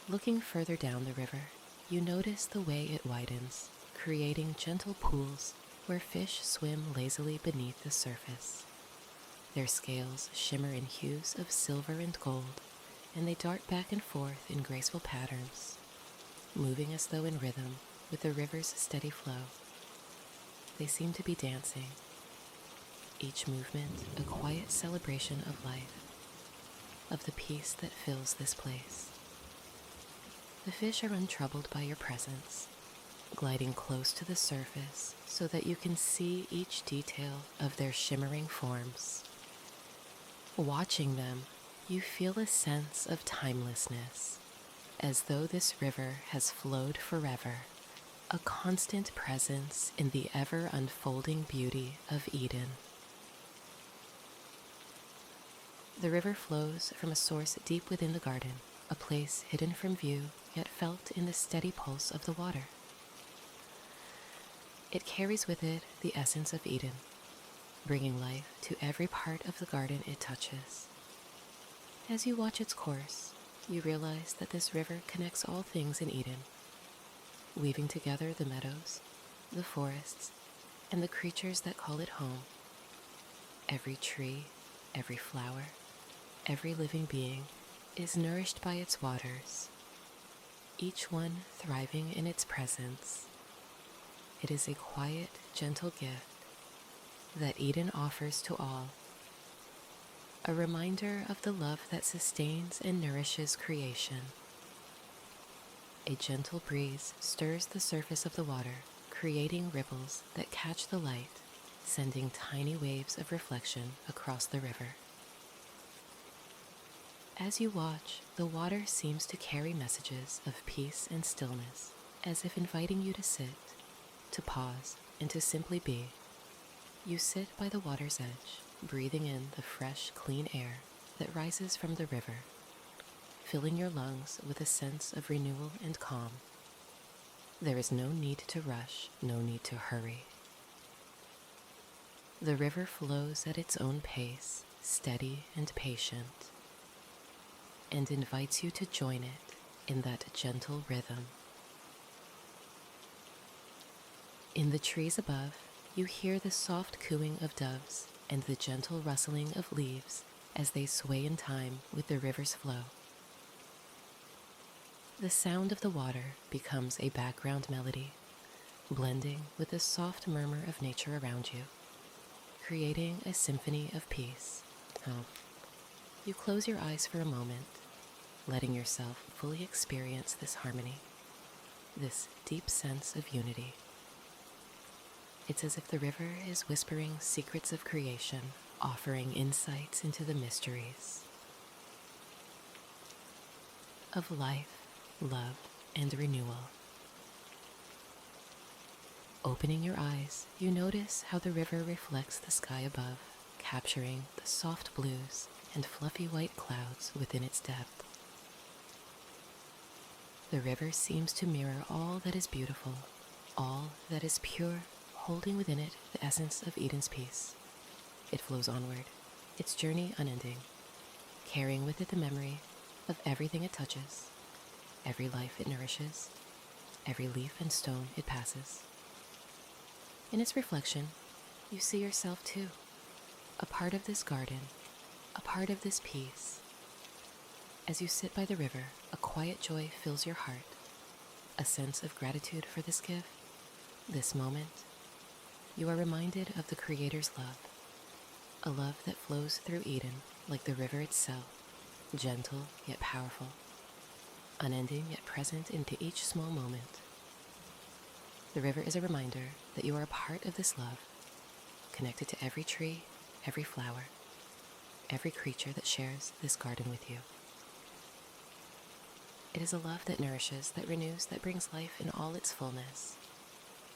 Looking further down the river, you notice the way it widens, creating gentle pools where fish swim lazily beneath the surface. Their scales shimmer in hues of silver and gold, and they dart back and forth in graceful patterns, moving as though in rhythm with the river's steady flow. They seem to be dancing, each movement a quiet celebration of life, of the peace that fills this place. The fish are untroubled by your presence, gliding close to the surface so that you can see each detail of their shimmering forms. Watching them, you feel a sense of timelessness, as though this river has flowed forever, a constant presence in the ever-unfolding beauty of Eden. The river flows from a source deep within the garden, a place hidden from view yet felt in the steady pulse of the water. It carries with it the essence of Eden, bringing life to every part of the garden it touches. As you watch its course, you realize that this river connects all things in Eden, weaving together the meadows, the forests, and the creatures that call it home. Every tree, every flower, every living being is nourished by its waters, each one thriving in its presence. It is a quiet, gentle gift that Eden offers to all, a reminder of the love that sustains and nourishes creation. A gentle breeze stirs the surface of the water, creating ripples that catch the light, sending tiny waves of reflection across the river. As you watch, the water seems to carry messages of peace and stillness, as if inviting you to sit, to pause, and to simply be. You sit by the water's edge, breathing in the fresh, clean air that rises from the river, filling your lungs with a sense of renewal and calm. There is no need to rush, no need to hurry. The river flows at its own pace, steady and patient, and invites you to join it in that gentle rhythm. In the trees above, you hear the soft cooing of doves and the gentle rustling of leaves as they sway in time with the river's flow. The sound of the water becomes a background melody, blending with the soft murmur of nature around you, creating a symphony of peace. You close your eyes for a moment, letting yourself fully experience this harmony, this deep sense of unity. It's as if the river is whispering secrets of creation, offering insights into the mysteries of life, love, and renewal. Opening your eyes, you notice how the river reflects the sky above, capturing the soft blues and fluffy white clouds within its depth. The river seems to mirror all that is beautiful, all that is pure, holding within it the essence of Eden's peace. It flows onward, its journey unending, carrying with it the memory of everything it touches, every life it nourishes, every leaf and stone it passes. In its reflection, you see yourself too, a part of this garden, a part of this peace. As you sit by the river, a quiet joy fills your heart, a sense of gratitude for this gift, this moment. You are reminded of the Creator's love, a love that flows through Eden like the river itself, gentle yet powerful, unending yet present into each small moment. The river is a reminder that you are a part of this love, connected to every tree, every flower, every creature that shares this garden with you. It is a love that nourishes, that renews, that brings life in all its fullness.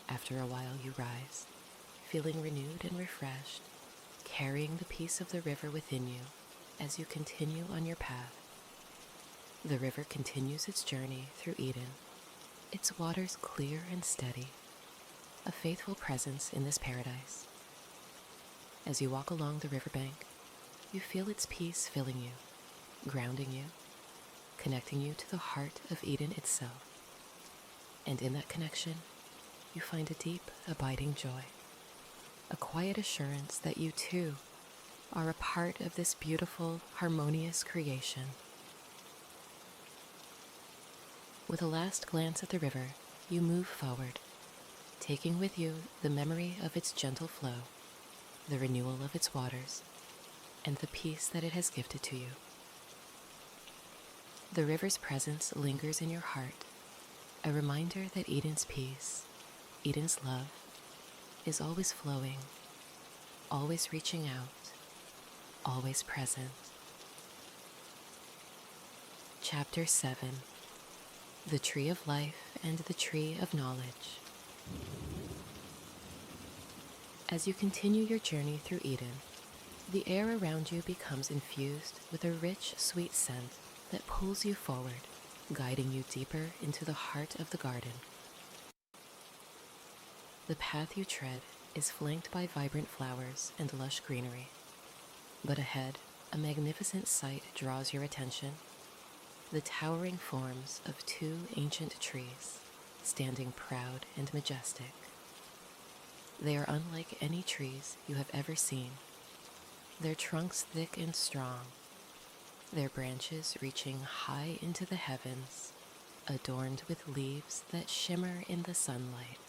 After a while you rise, feeling renewed and refreshed, carrying the peace of the river within you as you continue on your path. The river continues its journey through Eden, its waters clear and steady, a faithful presence in this paradise. As you walk along the riverbank, you feel its peace filling you, grounding you, connecting you to the heart of Eden itself. And in that connection, you find a deep, abiding joy, a quiet assurance that you too are a part of this beautiful, harmonious creation. With a last glance at the river, you move forward, taking with you the memory of its gentle flow, the renewal of its waters, and the peace that it has gifted to you. The river's presence lingers in your heart, a reminder that Eden's peace, Eden's love, is always flowing, always reaching out, always present. Chapter 7: The Tree of Life and the Tree of Knowledge. As you continue your journey through Eden, the air around you becomes infused with a rich, sweet scent that pulls you forward, guiding you deeper into the heart of the garden. The path you tread is flanked by vibrant flowers and lush greenery. But ahead, a magnificent sight draws your attention: the towering forms of two ancient trees, standing proud and majestic. They are unlike any trees you have ever seen, their trunks thick and strong, their branches reaching high into the heavens, adorned with leaves that shimmer in the sunlight.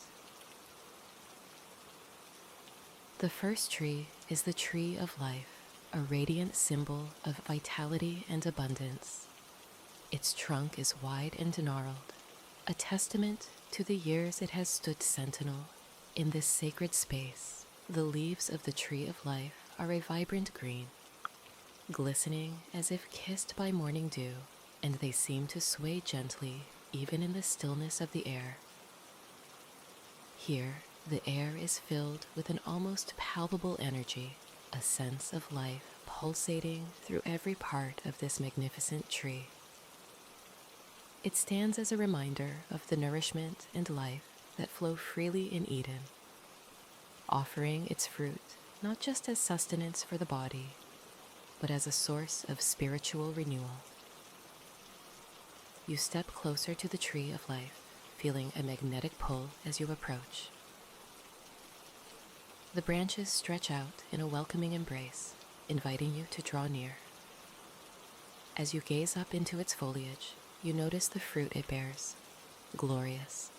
The first tree is the tree of life, a radiant symbol of vitality and abundance. Its trunk is wide and gnarled, a testament to the years it has stood sentinel in this sacred space. The leaves of the tree of life are a vibrant green, glistening as if kissed by morning dew, and they seem to sway gently even in the stillness of the air. Here, the air is filled with an almost palpable energy, a sense of life pulsating through every part of this magnificent tree. It stands as a reminder of the nourishment and life that flow freely in Eden, offering its fruit not just as sustenance for the body, but as a source of spiritual renewal. You step closer to the tree of life, feeling a magnetic pull as you approach. The branches stretch out in a welcoming embrace, inviting you to draw near. As you gaze up into its foliage, you notice the fruit it bears, glorious,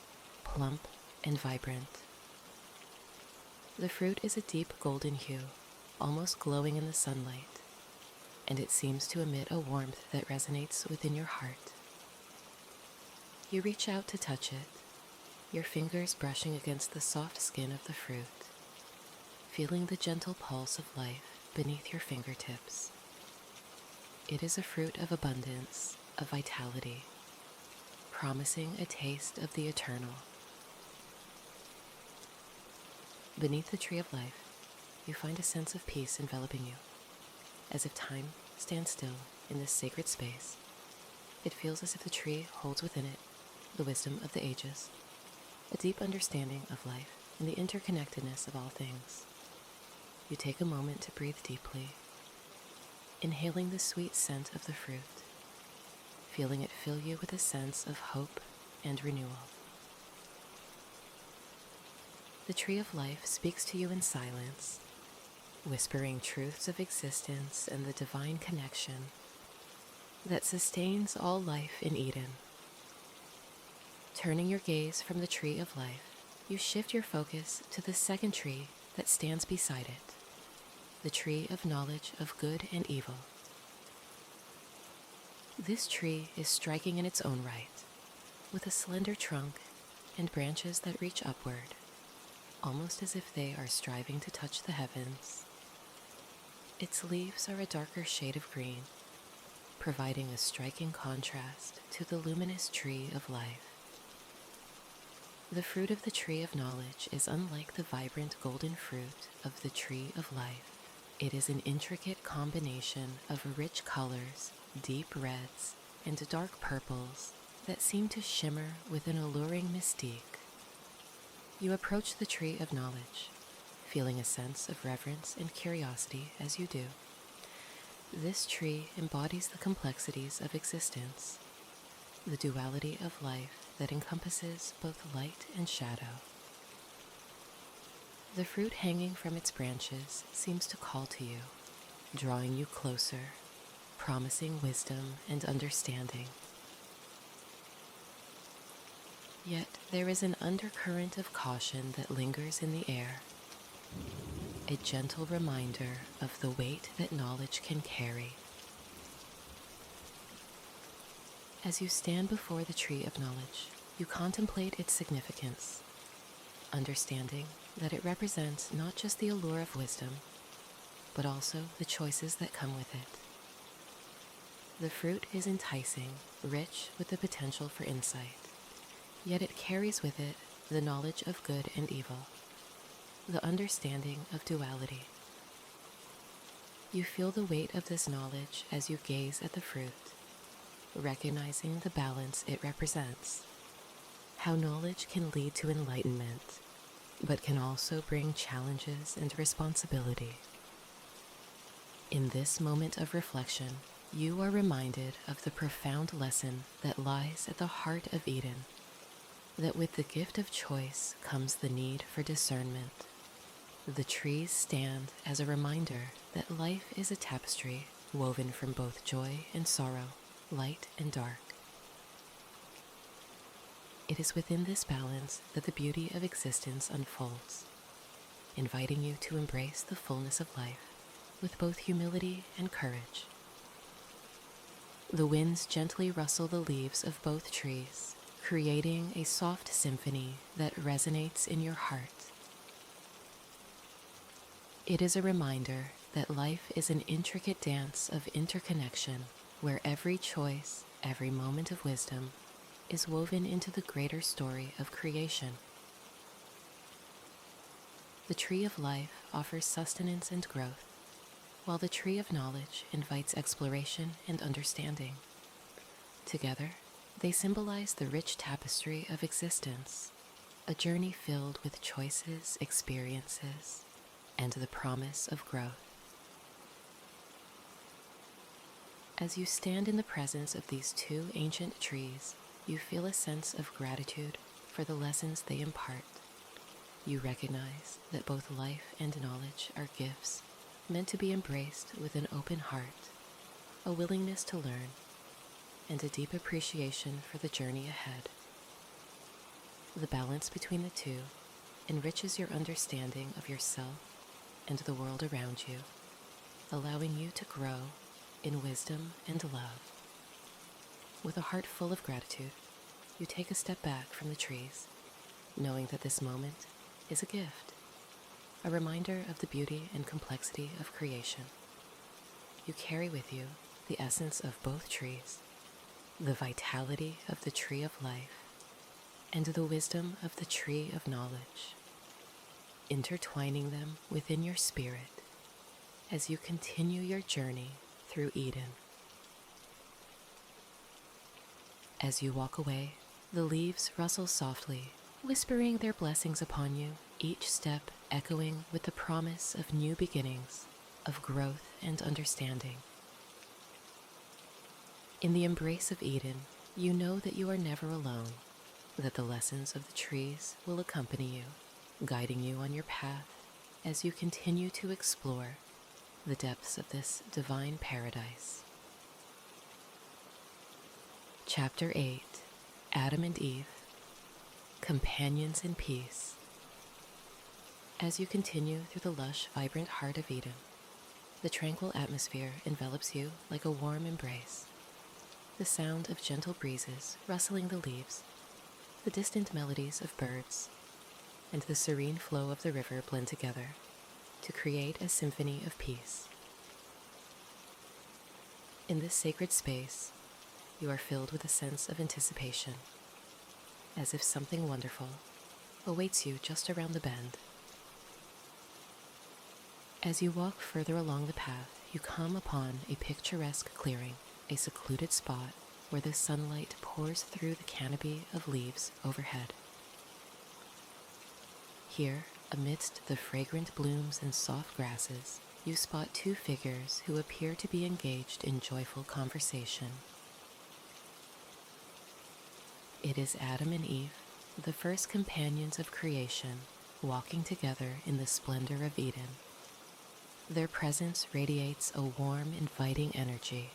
plump, and vibrant. The fruit is a deep golden hue, almost glowing in the sunlight, and it seems to emit a warmth that resonates within your heart. You reach out to touch it, your fingers brushing against the soft skin of the fruit, feeling the gentle pulse of life beneath your fingertips. It is a fruit of abundance, of vitality, promising a taste of the eternal. Beneath the tree of life, you find a sense of peace enveloping you, as if time stands still in this sacred space. It feels as if the tree holds within it the wisdom of the ages, a deep understanding of life and the interconnectedness of all things. You take a moment to breathe deeply, inhaling the sweet scent of the fruit, feeling it fill you with a sense of hope and renewal. The tree of life speaks to you in silence, whispering truths of existence and the divine connection that sustains all life in Eden. Turning your gaze from the tree of life, you shift your focus to the second tree that stands beside it, the tree of knowledge of good and evil. This tree is striking in its own right, with a slender trunk and branches that reach upward, almost as if they are striving to touch the heavens. Its leaves are a darker shade of green, providing a striking contrast to the luminous tree of life. The fruit of the tree of knowledge is unlike the vibrant golden fruit of the tree of life. It is an intricate combination of rich colors, deep reds, and dark purples that seem to shimmer with an alluring mystique. You approach the tree of knowledge, feeling a sense of reverence and curiosity as you do. This tree embodies the complexities of existence, the duality of life that encompasses both light and shadow. The fruit hanging from its branches seems to call to you, drawing you closer, promising wisdom and understanding. Yet there is an undercurrent of caution that lingers in the air, a gentle reminder of the weight that knowledge can carry. As you stand before the tree of knowledge, you contemplate its significance, understanding that it represents not just the allure of wisdom, but also the choices that come with it. The fruit is enticing, rich with the potential for insight, yet it carries with it the knowledge of good and evil, the understanding of duality. You feel the weight of this knowledge as you gaze at the fruit, recognizing the balance it represents, how knowledge can lead to enlightenment, but can also bring challenges and responsibility. In this moment of reflection, you are reminded of the profound lesson that lies at the heart of Eden, that with the gift of choice comes the need for discernment. The trees stand as a reminder that life is a tapestry woven from both joy and sorrow, light and dark. It is within this balance that the beauty of existence unfolds, inviting you to embrace the fullness of life with both humility and courage. The winds gently rustle the leaves of both trees, creating a soft symphony that resonates in your heart. It is a reminder that life is an intricate dance of interconnection where every choice, every moment of wisdom, is woven into the greater story of creation. The tree of life offers sustenance and growth, while the tree of knowledge invites exploration and understanding. Together, they symbolize the rich tapestry of existence, a journey filled with choices, experiences, and the promise of growth. As you stand in the presence of these two ancient trees, you feel a sense of gratitude for the lessons they impart. You recognize that both life and knowledge are gifts meant to be embraced with an open heart, a willingness to learn, and a deep appreciation for the journey ahead. The balance between the two enriches your understanding of yourself and the world around you, allowing you to grow in wisdom and love. With a heart full of gratitude, you take a step back from the trees, knowing that this moment is a gift, a reminder of the beauty and complexity of creation. You carry with you the essence of both trees, the vitality of the tree of life, and the wisdom of the tree of knowledge, intertwining them within your spirit as you continue your journey through Eden. As you walk away, the leaves rustle softly, whispering their blessings upon you, each step echoing with the promise of new beginnings, of growth and understanding. In the embrace of Eden, you know that you are never alone, that the lessons of the trees will accompany you, guiding you on your path as you continue to explore the depths of this divine paradise. Chapter 8, Adam and Eve, Companions in Peace. As you continue through the lush, vibrant heart of Eden, the tranquil atmosphere envelops you like a warm embrace. The sound of gentle breezes rustling the leaves, the distant melodies of birds, and the serene flow of the river blend together to create a symphony of peace. In this sacred space, you are filled with a sense of anticipation, as if something wonderful awaits you just around the bend. As you walk further along the path, you come upon a picturesque clearing, a secluded spot where the sunlight pours through the canopy of leaves overhead. Here, amidst the fragrant blooms and soft grasses, you spot two figures who appear to be engaged in joyful conversation. It is Adam and Eve, the first companions of creation, walking together in the splendor of Eden. Their presence radiates a warm, inviting energy,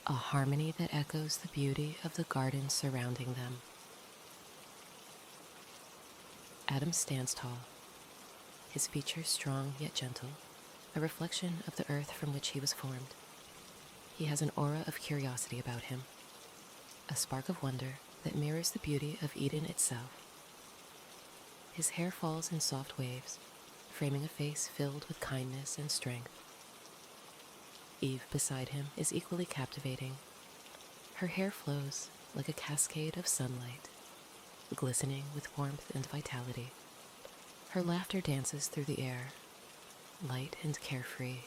a harmony that echoes the beauty of the garden surrounding them. Adam stands tall, his features strong yet gentle, a reflection of the earth from which he was formed. He has an aura of curiosity about him, a spark of wonder that mirrors the beauty of Eden itself. His hair falls in soft waves, framing a face filled with kindness and strength. Eve beside him is equally captivating. Her hair flows like a cascade of sunlight, glistening with warmth and vitality. Her laughter dances through the air, light and carefree,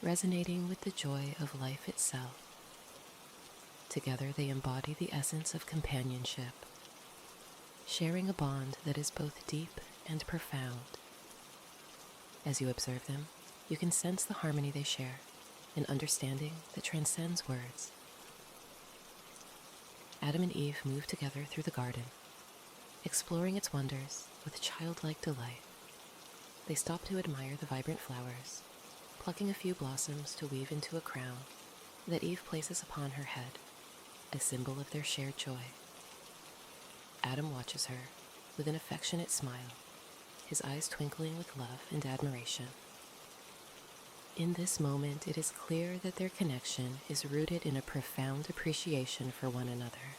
resonating with the joy of life itself. Together they embody the essence of companionship, sharing a bond that is both deep and profound. As you observe them, you can sense the harmony they share, an understanding that transcends words. Adam and Eve move together through the garden, exploring its wonders with childlike delight. They stop to admire the vibrant flowers, plucking a few blossoms to weave into a crown that Eve places upon her head, a symbol of their shared joy. Adam watches her with an affectionate smile, his eyes twinkling with love and admiration. In this moment, it is clear that their connection is rooted in a profound appreciation for one another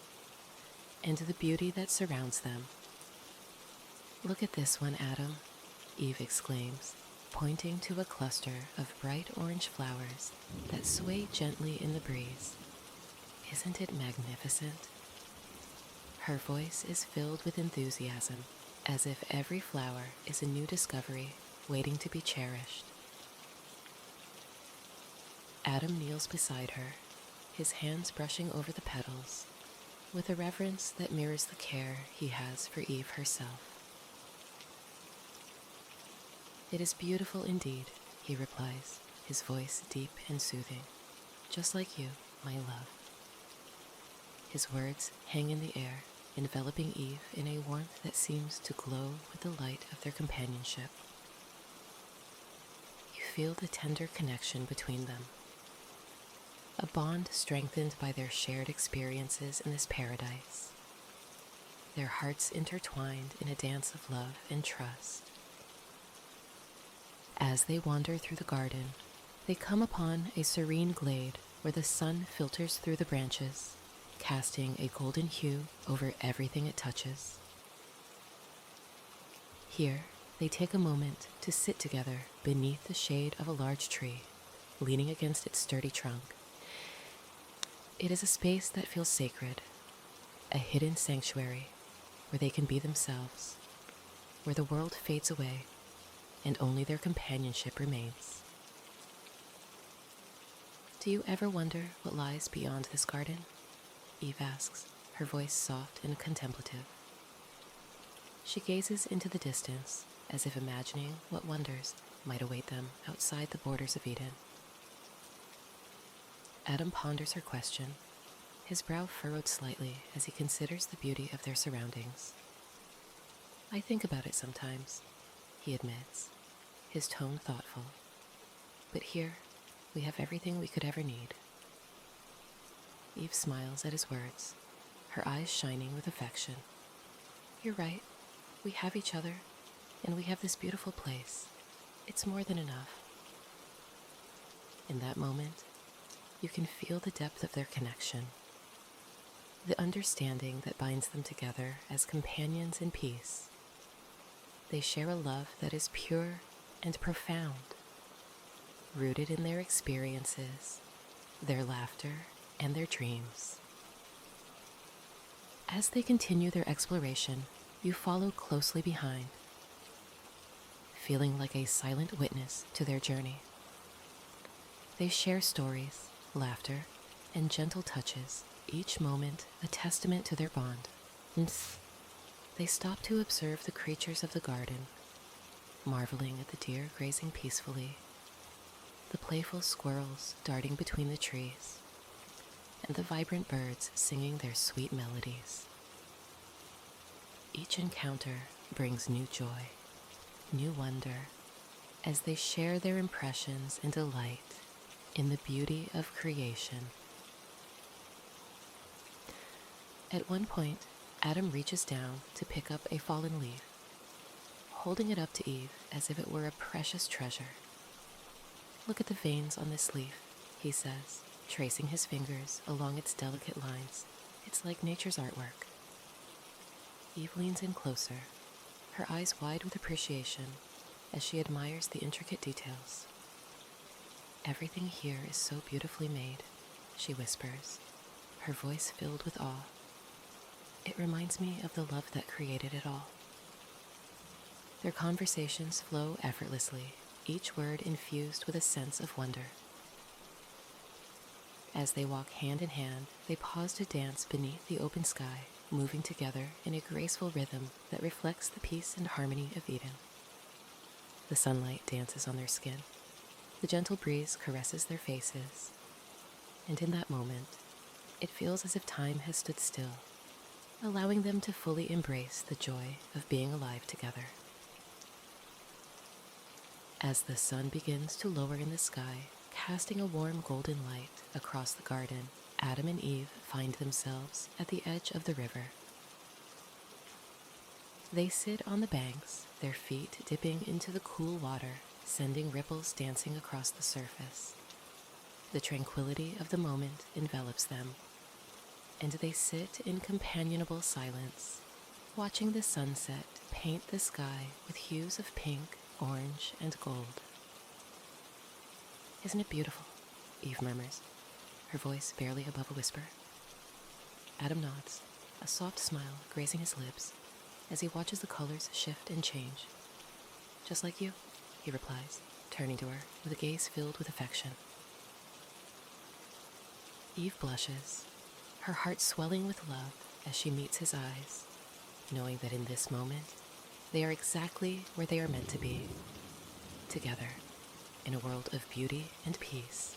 and the beauty that surrounds them. "Look at this one, Adam," Eve exclaims, pointing to a cluster of bright orange flowers that sway gently in the breeze. "Isn't it magnificent?" Her voice is filled with enthusiasm, as if every flower is a new discovery waiting to be cherished. Adam kneels beside her, his hands brushing over the petals, with a reverence that mirrors the care he has for Eve herself. "It is beautiful indeed," he replies, his voice deep and soothing. "Just like you, my love." His words hang in the air, enveloping Eve in a warmth that seems to glow with the light of their companionship. You feel the tender connection between them, a bond strengthened by their shared experiences in this paradise, their hearts intertwined in a dance of love and trust. As they wander through the garden, they come upon a serene glade where the sun filters through the branches, casting a golden hue over everything it touches. Here, they take a moment to sit together beneath the shade of a large tree, leaning against its sturdy trunk. It is a space that feels sacred, a hidden sanctuary where they can be themselves, where the world fades away and only their companionship remains. "Do you ever wonder what lies beyond this garden?" Eve asks, her voice soft and contemplative. She gazes into the distance, as if imagining what wonders might await them outside the borders of Eden. Adam ponders her question, his brow furrowed slightly as he considers the beauty of their surroundings. "I think about it sometimes," he admits, his tone thoughtful. "But here, we have everything we could ever need." Eve smiles at his words, her eyes shining with affection. "You're right. We have each other, and we have this beautiful place. It's more than enough." In that moment, you can feel the depth of their connection, the understanding that binds them together as companions in peace. They share a love that is pure and profound, rooted in their experiences, their laughter, and their dreams. As they continue their exploration, you follow closely behind, feeling like a silent witness to their journey. They share stories, laughter, and gentle touches, each moment a testament to their bond. They stop to observe the creatures of the garden, marveling at the deer grazing peacefully, the playful squirrels darting between the trees, and the vibrant birds singing their sweet melodies. Each encounter brings new joy, new wonder, as they share their impressions and delight in the beauty of creation. At one point, Adam reaches down to pick up a fallen leaf, holding it up to Eve as if it were a precious treasure. "Look at the veins on this leaf," he says, tracing his fingers along its delicate lines. "It's like nature's artwork." Eve leans in closer, her eyes wide with appreciation as she admires the intricate details. "Everything here is so beautifully made," she whispers, her voice filled with awe. "It reminds me of the love that created it all." Their conversations flow effortlessly, each word infused with a sense of wonder. As they walk hand in hand, they pause to dance beneath the open sky, moving together in a graceful rhythm that reflects the peace and harmony of Eden. The sunlight dances on their skin, the gentle breeze caresses their faces, and in that moment, it feels as if time has stood still, allowing them to fully embrace the joy of being alive together. As the sun begins to lower in the sky, casting a warm golden light across the garden, Adam and Eve find themselves at the edge of the river. They sit on the banks, their feet dipping into the cool water, sending ripples dancing across the surface. The tranquility of the moment envelops them, and they sit in companionable silence, watching the sunset paint the sky with hues of pink, orange, and gold. "Isn't it beautiful?" Eve murmurs, her voice barely above a whisper. Adam nods, a soft smile grazing his lips as he watches the colors shift and change. "Just like you," he replies, turning to her with a gaze filled with affection. Eve blushes, her heart swelling with love as she meets his eyes, knowing that in this moment, they are exactly where they are meant to be, together, in a world of beauty and peace.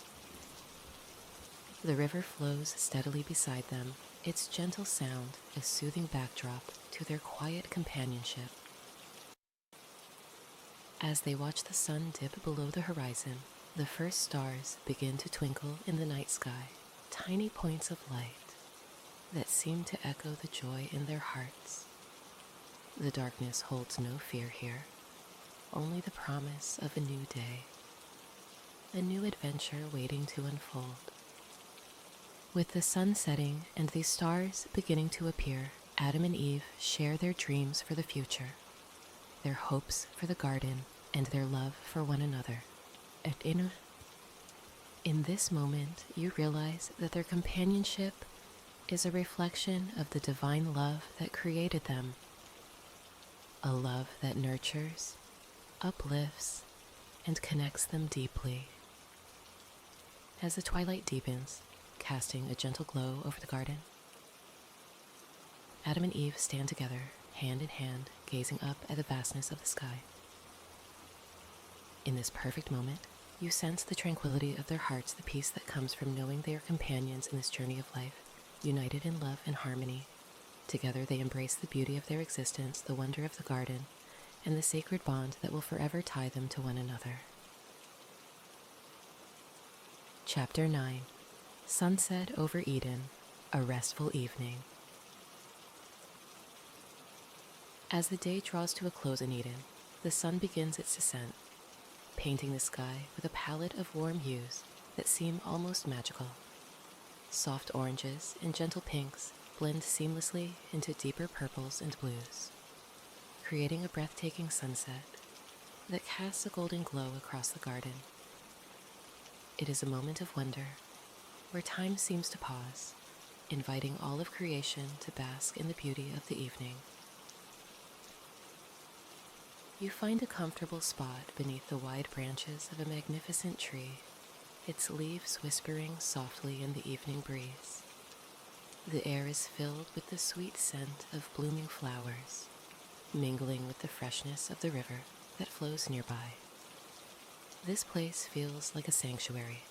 The river flows steadily beside them, its gentle sound a soothing backdrop to their quiet companionship. As they watch the sun dip below the horizon, the first stars begin to twinkle in the night sky, tiny points of light that seem to echo the joy in their hearts. The darkness holds no fear here, only the promise of a new day, a new adventure waiting to unfold. With the sun setting and the stars beginning to appear, Adam and Eve share their dreams for the future, their hopes for the garden, and their love for one another. In this moment, you realize that their companionship is a reflection of the divine love that created them, a love that nurtures, uplifts, and connects them deeply. As the twilight deepens, casting a gentle glow over the garden, Adam and Eve stand together, hand in hand, gazing up at the vastness of the sky. In this perfect moment, you sense the tranquility of their hearts, the peace that comes from knowing they are companions in this journey of life, united in love and harmony. Together they embrace the beauty of their existence, the wonder of the garden, and the sacred bond that will forever tie them to one another. Chapter 9. Sunset over Eden, a restful evening. As the day draws to a close in Eden, the sun begins its descent, painting the sky with a palette of warm hues that seem almost magical. Soft oranges and gentle pinks blend seamlessly into deeper purples and blues, creating a breathtaking sunset that casts a golden glow across the garden. It is a moment of wonder, where time seems to pause, inviting all of creation to bask in the beauty of the evening. You find a comfortable spot beneath the wide branches of a magnificent tree, its leaves whispering softly in the evening breeze. The air is filled with the sweet scent of blooming flowers, mingling with the freshness of the river that flows nearby. This place feels like a sanctuary,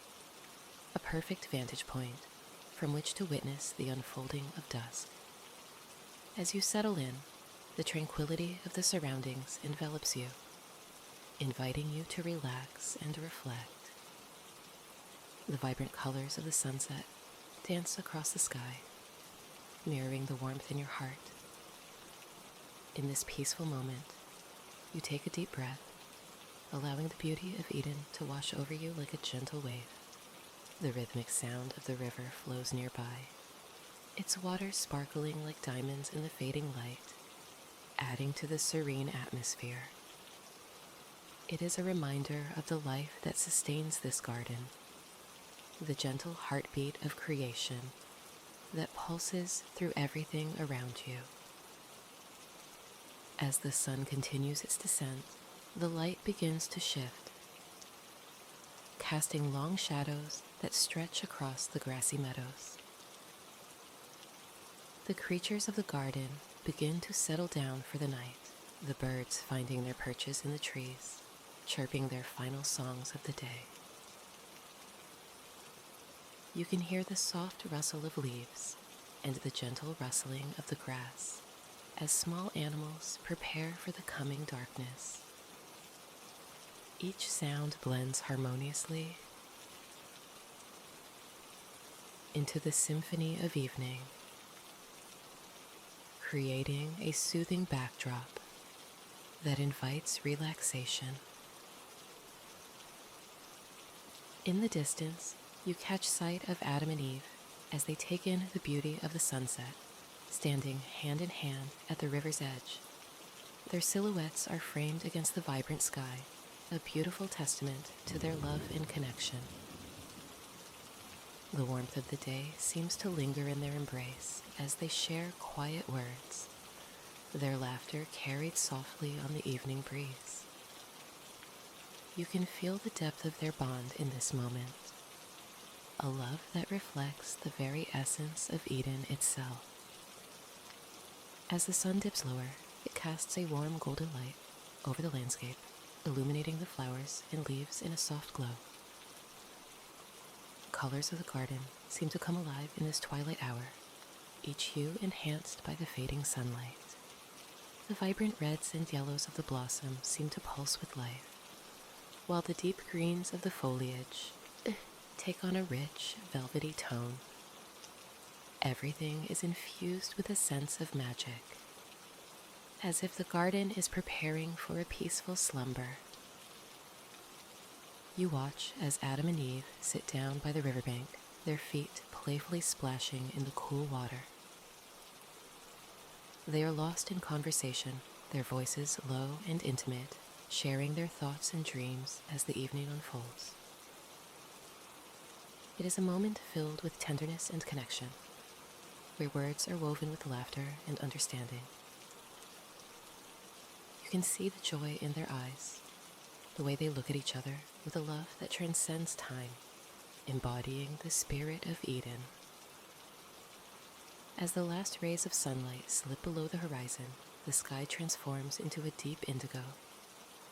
a perfect vantage point from which to witness the unfolding of dusk. As you settle in, the tranquility of the surroundings envelops you, inviting you to relax and reflect. The vibrant colors of the sunset dance across the sky, mirroring the warmth in your heart. In this peaceful moment, you take a deep breath, allowing the beauty of Eden to wash over you like a gentle wave. The rhythmic sound of the river flows nearby, its water sparkling like diamonds in the fading light, adding to the serene atmosphere. It is a reminder of the life that sustains this garden, the gentle heartbeat of creation that pulses through everything around you. As the sun continues its descent, the light begins to shift, casting long shadows that stretch across the grassy meadows. The creatures of the garden begin to settle down for the night, the birds finding their perches in the trees, chirping their final songs of the day. You can hear the soft rustle of leaves and the gentle rustling of the grass as small animals prepare for the coming darkness. Each sound blends harmoniously into the symphony of evening, creating a soothing backdrop that invites relaxation. In the distance, you catch sight of Adam and Eve as they take in the beauty of the sunset, standing hand in hand at the river's edge. Their silhouettes are framed against the vibrant sky, a beautiful testament to their love and connection. The warmth of the day seems to linger in their embrace as they share quiet words, their laughter carried softly on the evening breeze. You can feel the depth of their bond in this moment, a love that reflects the very essence of Eden itself. As the sun dips lower, it casts a warm golden light over the landscape, illuminating the flowers and leaves in a soft glow. The colors of the garden seem to come alive in this twilight hour, each hue enhanced by the fading sunlight. The vibrant reds and yellows of the blossom seem to pulse with life, while the deep greens of the foliage take on a rich, velvety tone. Everything is infused with a sense of magic, as if the garden is preparing for a peaceful slumber. You watch as Adam and Eve sit down by the riverbank, their feet playfully splashing in the cool water. They are lost in conversation, their voices low and intimate, sharing their thoughts and dreams as the evening unfolds. It is a moment filled with tenderness and connection, where words are woven with laughter and understanding. You can see the joy in their eyes, the way they look at each other with a love that transcends time, embodying the spirit of Eden. As the last rays of sunlight slip below the horizon, the sky transforms into a deep indigo,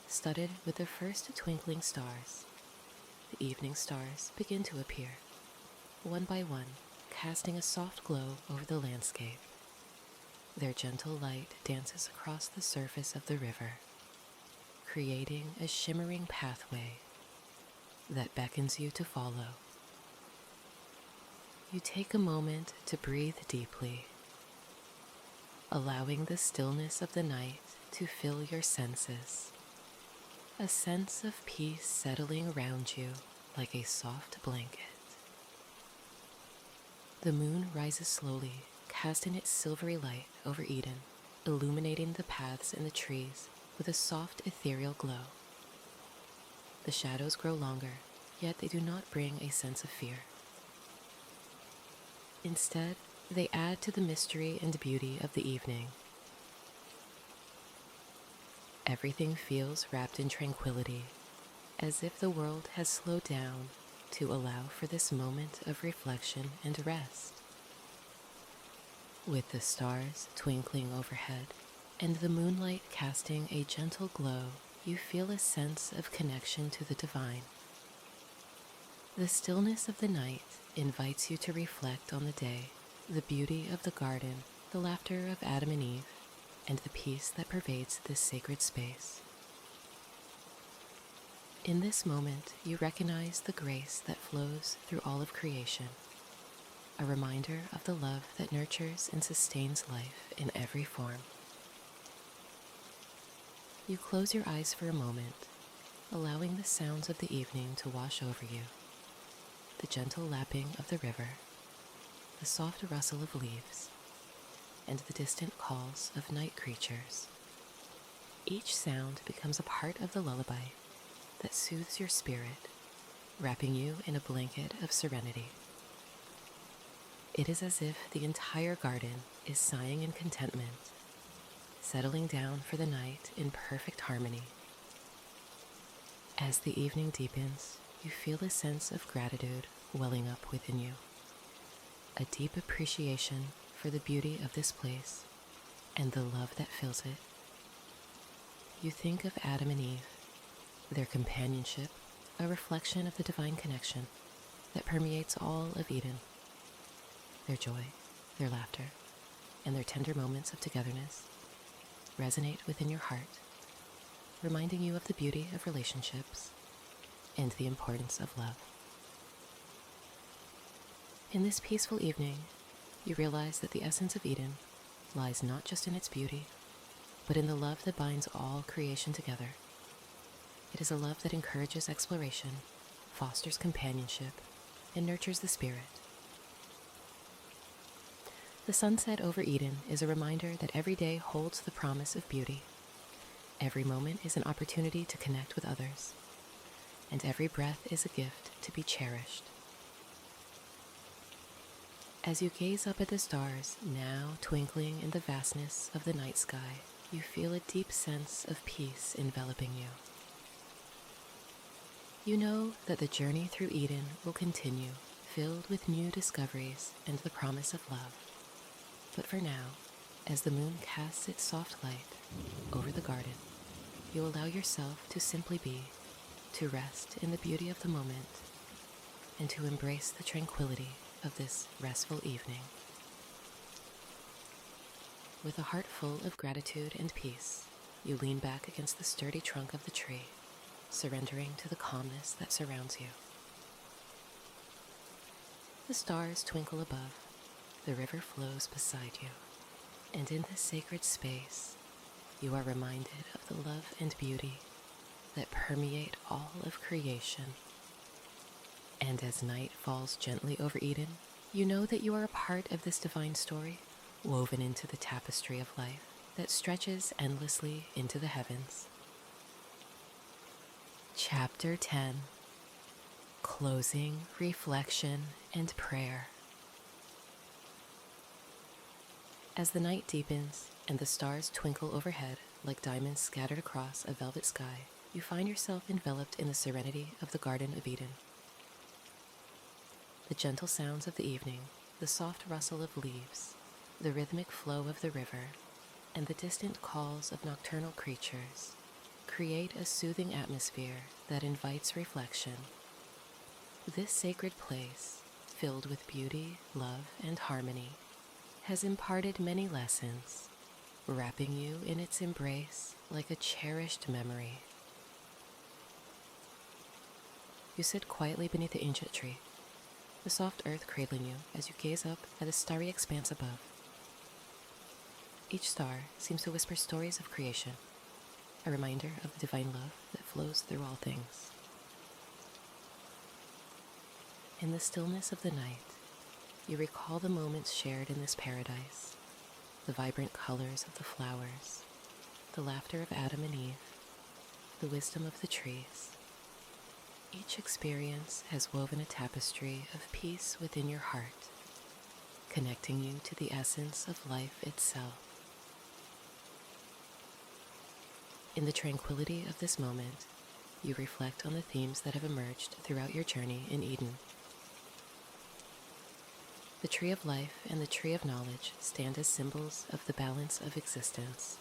studded with the first twinkling stars. The evening stars begin to appear, one by one, casting a soft glow over the landscape. Their gentle light dances across the surface of the river, creating a shimmering pathway that beckons you to follow. You take a moment to breathe deeply, allowing the stillness of the night to fill your senses, a sense of peace settling around you like a soft blanket. The moon rises slowly, casting its silvery light over Eden, illuminating the paths and the trees with a soft ethereal glow. The shadows grow longer, yet they do not bring a sense of fear. Instead, they add to the mystery and beauty of the evening. Everything feels wrapped in tranquility, as if the world has slowed down to allow for this moment of reflection and rest. With the stars twinkling overhead and the moonlight casting a gentle glow, you feel a sense of connection to the divine. The stillness of the night invites you to reflect on the day, the beauty of the garden, the laughter of Adam and Eve, and the peace that pervades this sacred space. In this moment, you recognize the grace that flows through all of creation, a reminder of the love that nurtures and sustains life in every form. You close your eyes for a moment, allowing the sounds of the evening to wash over you. The gentle lapping of the river, the soft rustle of leaves, and the distant calls of night creatures. Each sound becomes a part of the lullaby that soothes your spirit, wrapping you in a blanket of serenity. It is as if the entire garden is sighing in contentment, settling down for the night in perfect harmony. As the evening deepens, you feel a sense of gratitude welling up within you, a deep appreciation for the beauty of this place and the love that fills it. You think of Adam and Eve, their companionship, a reflection of the divine connection that permeates all of Eden. Their joy, their laughter, and their tender moments of togetherness resonate within your heart, reminding you of the beauty of relationships and the importance of love. In this peaceful evening, you realize that the essence of Eden lies not just in its beauty, but in the love that binds all creation together. It is a love that encourages exploration, fosters companionship, and nurtures the spirit. The sunset over Eden is a reminder that every day holds the promise of beauty. Every moment is an opportunity to connect with others, and every breath is a gift to be cherished. As you gaze up at the stars, now twinkling in the vastness of the night sky, you feel a deep sense of peace enveloping you. You know that the journey through Eden will continue, filled with new discoveries and the promise of love. But for now, as the moon casts its soft light over the garden, you allow yourself to simply be, to rest in the beauty of the moment, and to embrace the tranquility of this restful evening. With a heart full of gratitude and peace, you lean back against the sturdy trunk of the tree, surrendering to the calmness that surrounds you. The stars twinkle above, the river flows beside you, and in this sacred space, you are reminded of the love and beauty that permeate all of creation. And as night falls gently over Eden, you know that you are a part of this divine story, woven into the tapestry of life that stretches endlessly into the heavens. Chapter 10: Closing, Reflection, and Prayer. As the night deepens and the stars twinkle overhead like diamonds scattered across a velvet sky, you find yourself enveloped in the serenity of the Garden of Eden. The gentle sounds of the evening, the soft rustle of leaves, the rhythmic flow of the river, and the distant calls of nocturnal creatures create a soothing atmosphere that invites reflection. This sacred place, filled with beauty, love, and harmony, has imparted many lessons, wrapping you in its embrace like a cherished memory. You sit quietly beneath the ancient tree, the soft earth cradling you as you gaze up at the starry expanse above. Each star seems to whisper stories of creation, a reminder of the divine love that flows through all things. In the stillness of the night, you recall the moments shared in this paradise, the vibrant colors of the flowers, the laughter of Adam and Eve, the wisdom of the trees. Each experience has woven a tapestry of peace within your heart, connecting you to the essence of life itself. In the tranquility of this moment, you reflect on the themes that have emerged throughout your journey in Eden. The tree of life and the tree of knowledge stand as symbols of the balance of existence,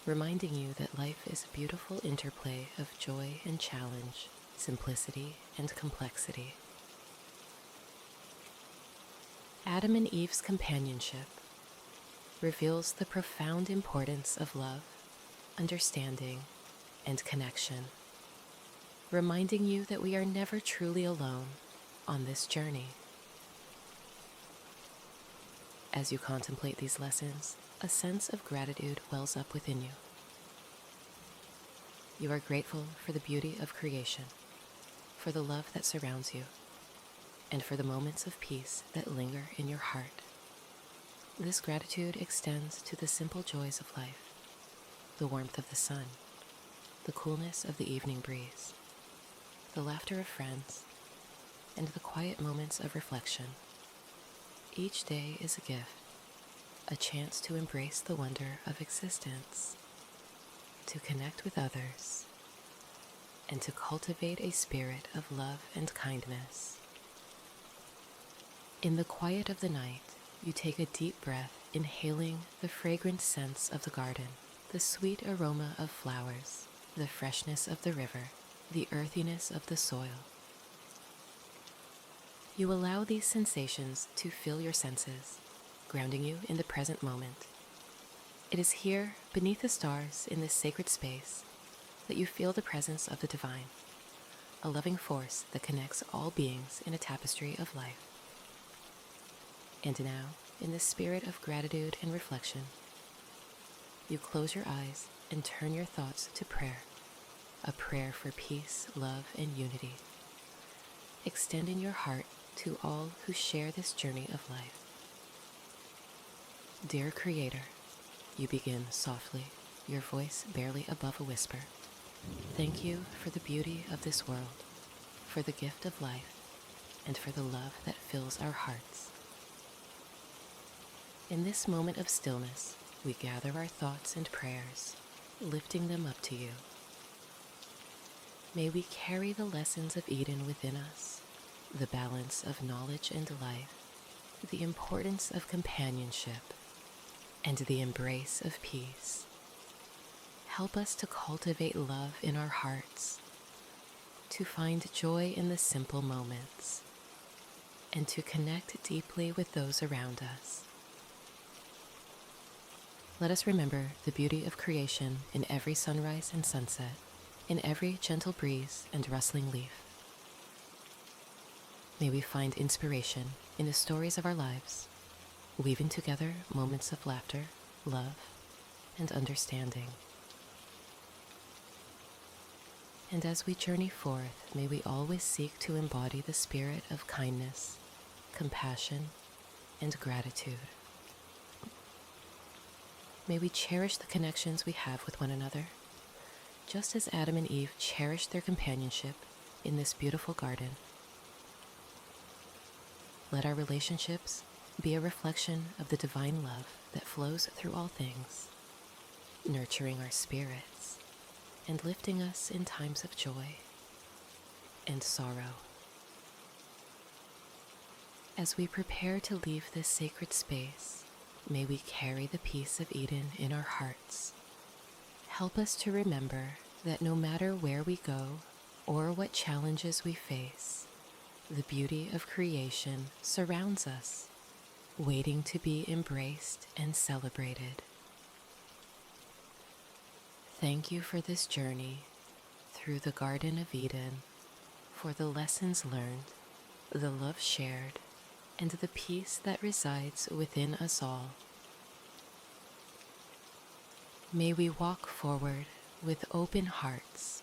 reminding you that life is a beautiful interplay of joy and challenge, simplicity and complexity. Adam and Eve's companionship reveals the profound importance of love, understanding, and connection, reminding you that we are never truly alone on this journey. As you contemplate these lessons, a sense of gratitude wells up within you. You are grateful for the beauty of creation, for the love that surrounds you, and for the moments of peace that linger in your heart. This gratitude extends to the simple joys of life, the warmth of the sun, the coolness of the evening breeze, the laughter of friends, and the quiet moments of reflection. Each day is a gift, a chance to embrace the wonder of existence, to connect with others, and to cultivate a spirit of love and kindness. In the quiet of the night, You take a deep breath, inhaling the fragrant scents of the garden, the sweet aroma of flowers, the freshness of the river, the earthiness of the soil. You allow these sensations to fill your senses, grounding you in the present moment. It is here, beneath the stars, in this sacred space, that you feel the presence of the divine, a loving force that connects all beings in a tapestry of life. And now, in the spirit of gratitude and reflection, you close your eyes and turn your thoughts to prayer, a prayer for peace, love, and unity, extending your heart to all who share this journey of life. Dear Creator, you begin softly, your voice barely above a whisper. Thank you for the beauty of this world, for the gift of life, and for the love that fills our hearts. In this moment of stillness, we gather our thoughts and prayers, lifting them up to you. May we carry the lessons of Eden within us, the balance of knowledge and life, the importance of companionship, and the embrace of peace. Help us to cultivate love in our hearts, to find joy in the simple moments, and to connect deeply with those around us. Let us remember the beauty of creation in every sunrise and sunset, in every gentle breeze and rustling leaf. May we find inspiration in the stories of our lives, weaving together moments of laughter, love, and understanding. And as we journey forth, may we always seek to embody the spirit of kindness, compassion, and gratitude. May we cherish the connections we have with one another, just as Adam and Eve cherished their companionship in this beautiful garden. Let our relationships be a reflection of the divine love that flows through all things, nurturing our spirits and lifting us in times of joy and sorrow. As we prepare to leave this sacred space, may we carry the peace of Eden in our hearts. Help us to remember that no matter where we go or what challenges we face, the beauty of creation surrounds us, waiting to be embraced and celebrated. Thank you for this journey through the Garden of Eden, for the lessons learned, the love shared, and the peace that resides within us all. May we walk forward with open hearts,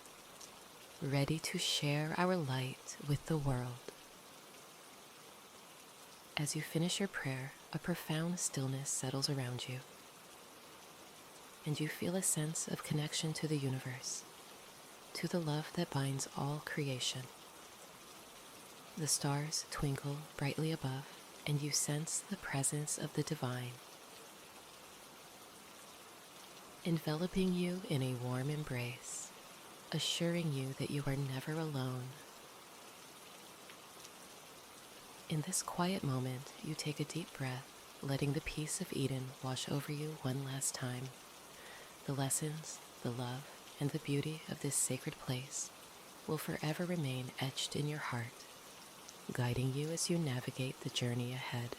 ready to share our light with the world. As you finish your prayer, a profound stillness settles around you, and you feel a sense of connection to the universe, to the love that binds all creation. The stars twinkle brightly above, and you sense the presence of the divine, enveloping you in a warm embrace, assuring you that you are never alone. In this quiet moment, you take a deep breath, letting the peace of Eden wash over you one last time. The lessons, the love, and the beauty of this sacred place will forever remain etched in your heart, guiding you as you navigate the journey ahead.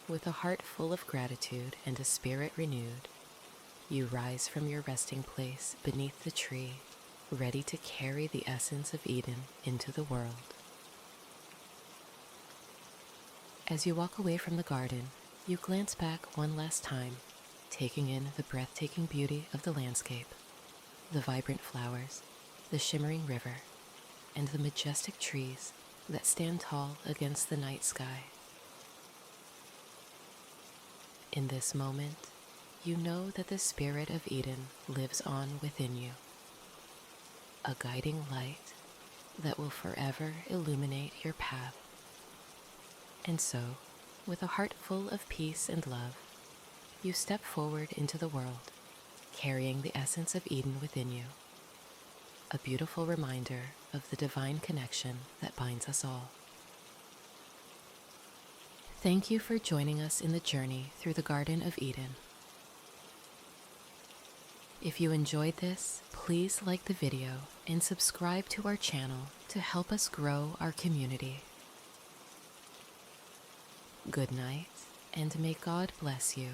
With a heart full of gratitude and a spirit renewed, you rise from your resting place beneath the tree, ready to carry the essence of Eden into the world. As you walk away from the garden, you glance back one last time, taking in the breathtaking beauty of the landscape, the vibrant flowers, the shimmering river, and the majestic trees that stand tall against the night sky. In this moment, you know that the spirit of Eden lives on within you, a guiding light that will forever illuminate your path. And so, with a heart full of peace and love, you step forward into the world, carrying the essence of Eden within you, a beautiful reminder of the divine connection that binds us all. Thank you for joining us in the journey through the Garden of Eden. If you enjoyed this, please like the video and subscribe to our channel to help us grow our community. Good night, and may God bless you.